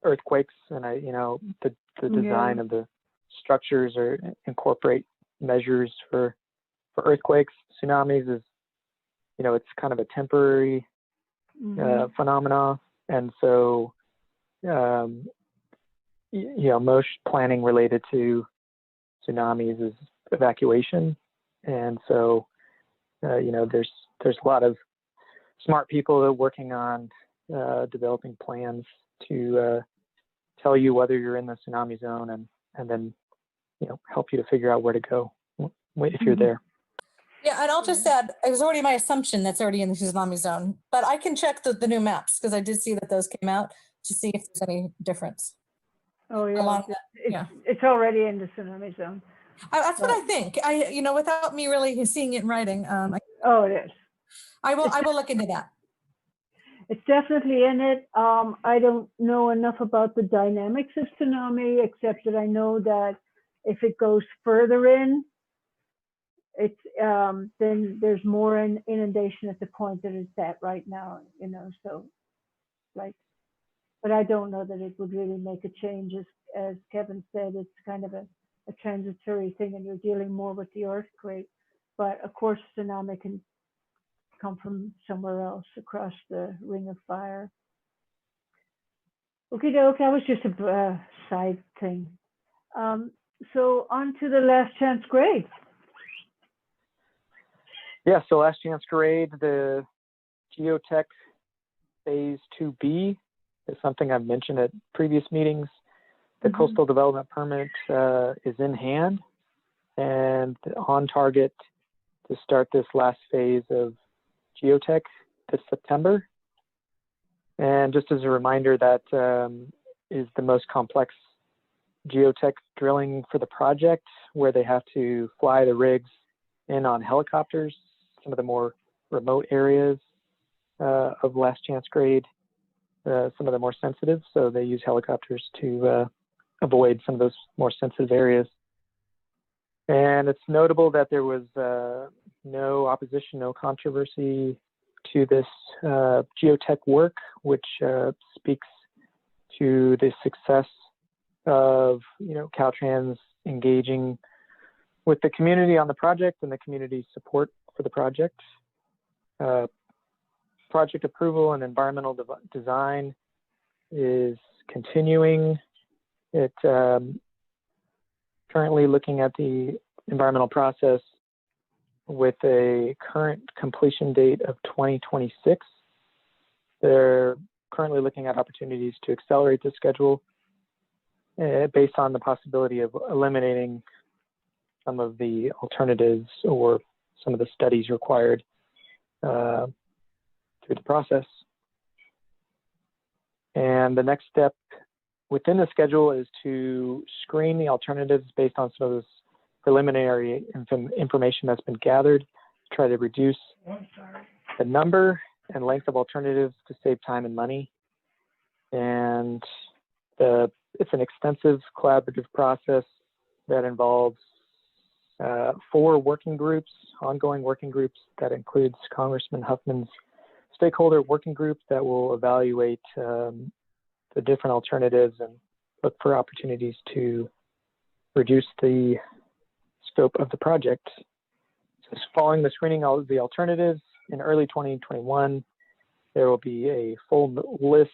earthquakes, and the design of the structures incorporate measures for earthquakes. Tsunamis is, it's kind of a temporary phenomena, and so most planning related to tsunamis is evacuation, and so there's a lot of smart people that are working on developing plans to tell you whether you're in the tsunami zone and then help you to figure out where to go if you're there. Yeah, and I'll just add, it was already my assumption that's already in the tsunami zone, but I can check the new maps because I did see that those came out to see if there's any difference. Oh yeah, it's already in the tsunami zone. That's what I think. Without me really seeing it in writing. It is. I will look into that. It's definitely in it. I don't know enough about the dynamics of tsunami, except that I know that if it goes further in, it's then there's more inundation at the point that it's at right now. So but I don't know that it would really make a change. As Kevin said, it's kind of a transitory thing, and you're dealing more with the earthquake. But of course, tsunami can come from somewhere else across the ring of fire. Okay, that was just a side thing. So on to the last chance grade. Yeah, so last chance grade, the geotech phase 2B is something I've mentioned at previous meetings. The coastal development permit is in hand and on target to start this last phase of geotech this September. And just as a reminder, that is the most complex geotech drilling for the project, where they have to fly the rigs in on helicopters, some of the more remote areas of last chance grade, some of the more sensitive. So they use helicopters to avoid some of those more sensitive areas. And it's notable that there was no opposition, no controversy to this geotech work, which speaks to the success of Caltrans engaging with the community on the project and the community support for the project. Project approval and environmental design is continuing. It currently looking at the environmental process with a current completion date of 2026. They're currently looking at opportunities to accelerate the schedule based on the possibility of eliminating some of the alternatives or some of the studies required through the process. And the next step within the schedule is to screen the alternatives based on some of this preliminary information that's been gathered, to try to reduce the number and length of alternatives to save time and money. And it's an extensive collaborative process that involves 4 working groups, ongoing working groups, that includes Congressman Huffman's stakeholder working group that will evaluate the different alternatives and look for opportunities to reduce the scope of the project. So following the screening of the alternatives in early 2021, there will be a full list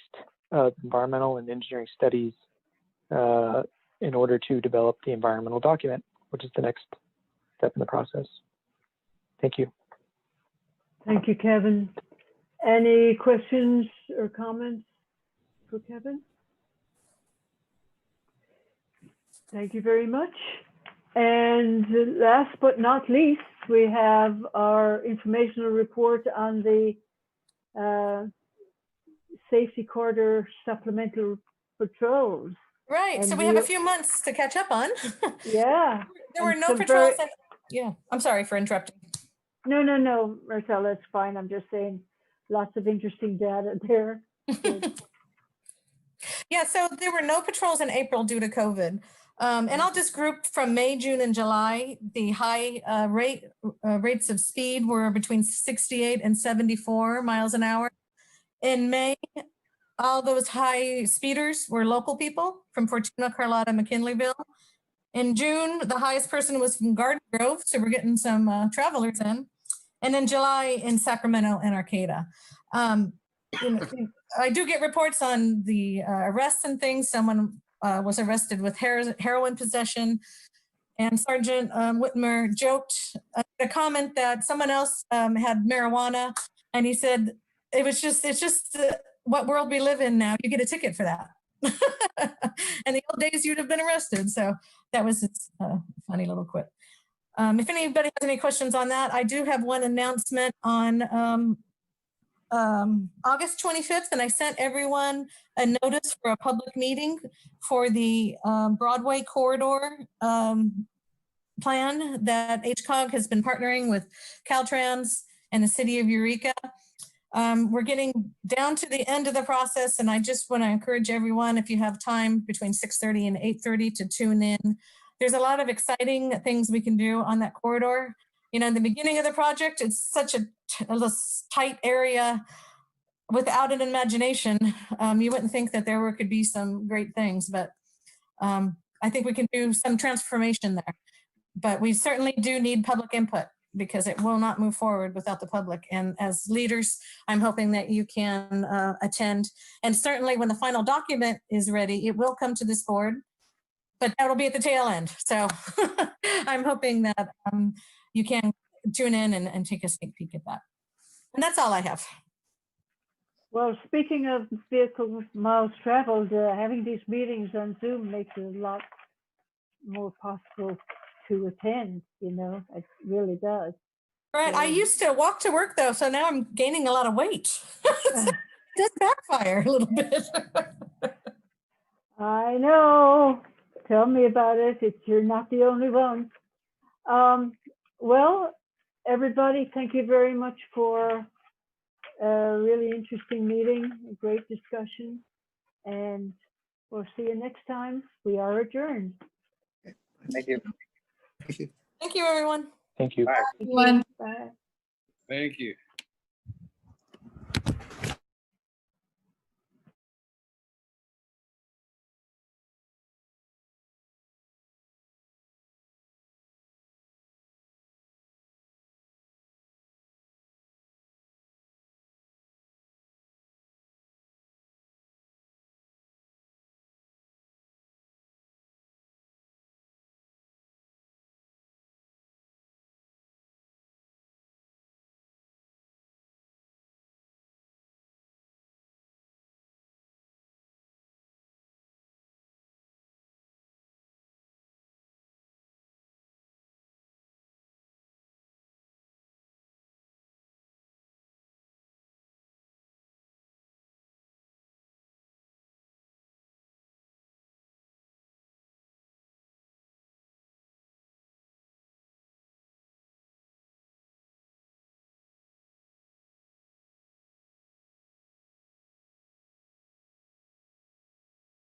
of environmental and engineering studies in order to develop the environmental document, which is the next step in the process. Thank you. Thank you, Kevin. Any questions or comments for Kevin? Thank you very much. And last but not least, we have our informational report on the safety corridor supplemental patrols. Right. And So we have a few months to catch up on. Yeah. There were no patrols. Yeah. I'm sorry for interrupting. No, Marcella, it's fine. I'm just saying lots of interesting data there. Yeah, so there were no patrols in April due to COVID. And I'll just group from May, June, and July. The high rates of speed were between 68 and 74 miles an hour. In May, all those high speeders were local people from Fortuna, Carlotta, McKinleyville. In June, the highest person was from Garden Grove, so we're getting some travelers in. And in July, in Sacramento and Arcata. I do get reports on the arrests and things. Someone was arrested with heroin possession, and Sergeant Whitmer joked a comment that someone else had marijuana, and he said, it's just what world we live in now. You get a ticket for that. In the old days, you'd have been arrested. So that was a funny little quip. If anybody has any questions on that, I do have one announcement on August 25th, and I sent everyone a notice for a public meeting for the Broadway Corridor plan that HCOG has been partnering with Caltrans and the city of Eureka. We're getting down to the end of the process, and I just want to encourage everyone, if you have time between 6:30 and 8:30, to tune in. There's a lot of exciting things we can do on that corridor. In the beginning of the project, it's such a tight area. Without an imagination, you wouldn't think that there could be some great things, but I think we can do some transformation there. But we certainly do need public input, because it will not move forward without the public. And as leaders, I'm hoping that you can attend. And certainly when the final document is ready, it will come to this board, but that'll be at the tail end. So I'm hoping that you can tune in and take a sneak peek at that. And that's all I have. Well, speaking of vehicle miles traveled, having these meetings on Zoom makes it a lot more possible to attend, it really does. Right. I used to walk to work though, so now I'm gaining a lot of weight. It does backfire a little bit. I know. Tell me about it. You're not the only one. Well, everybody, thank you very much for a really interesting meeting, a great discussion, and we'll see you next time. We are adjourned. Thank you. Thank you. Thank you, everyone. Thank you. Bye. Thank you. Bye. Thank you.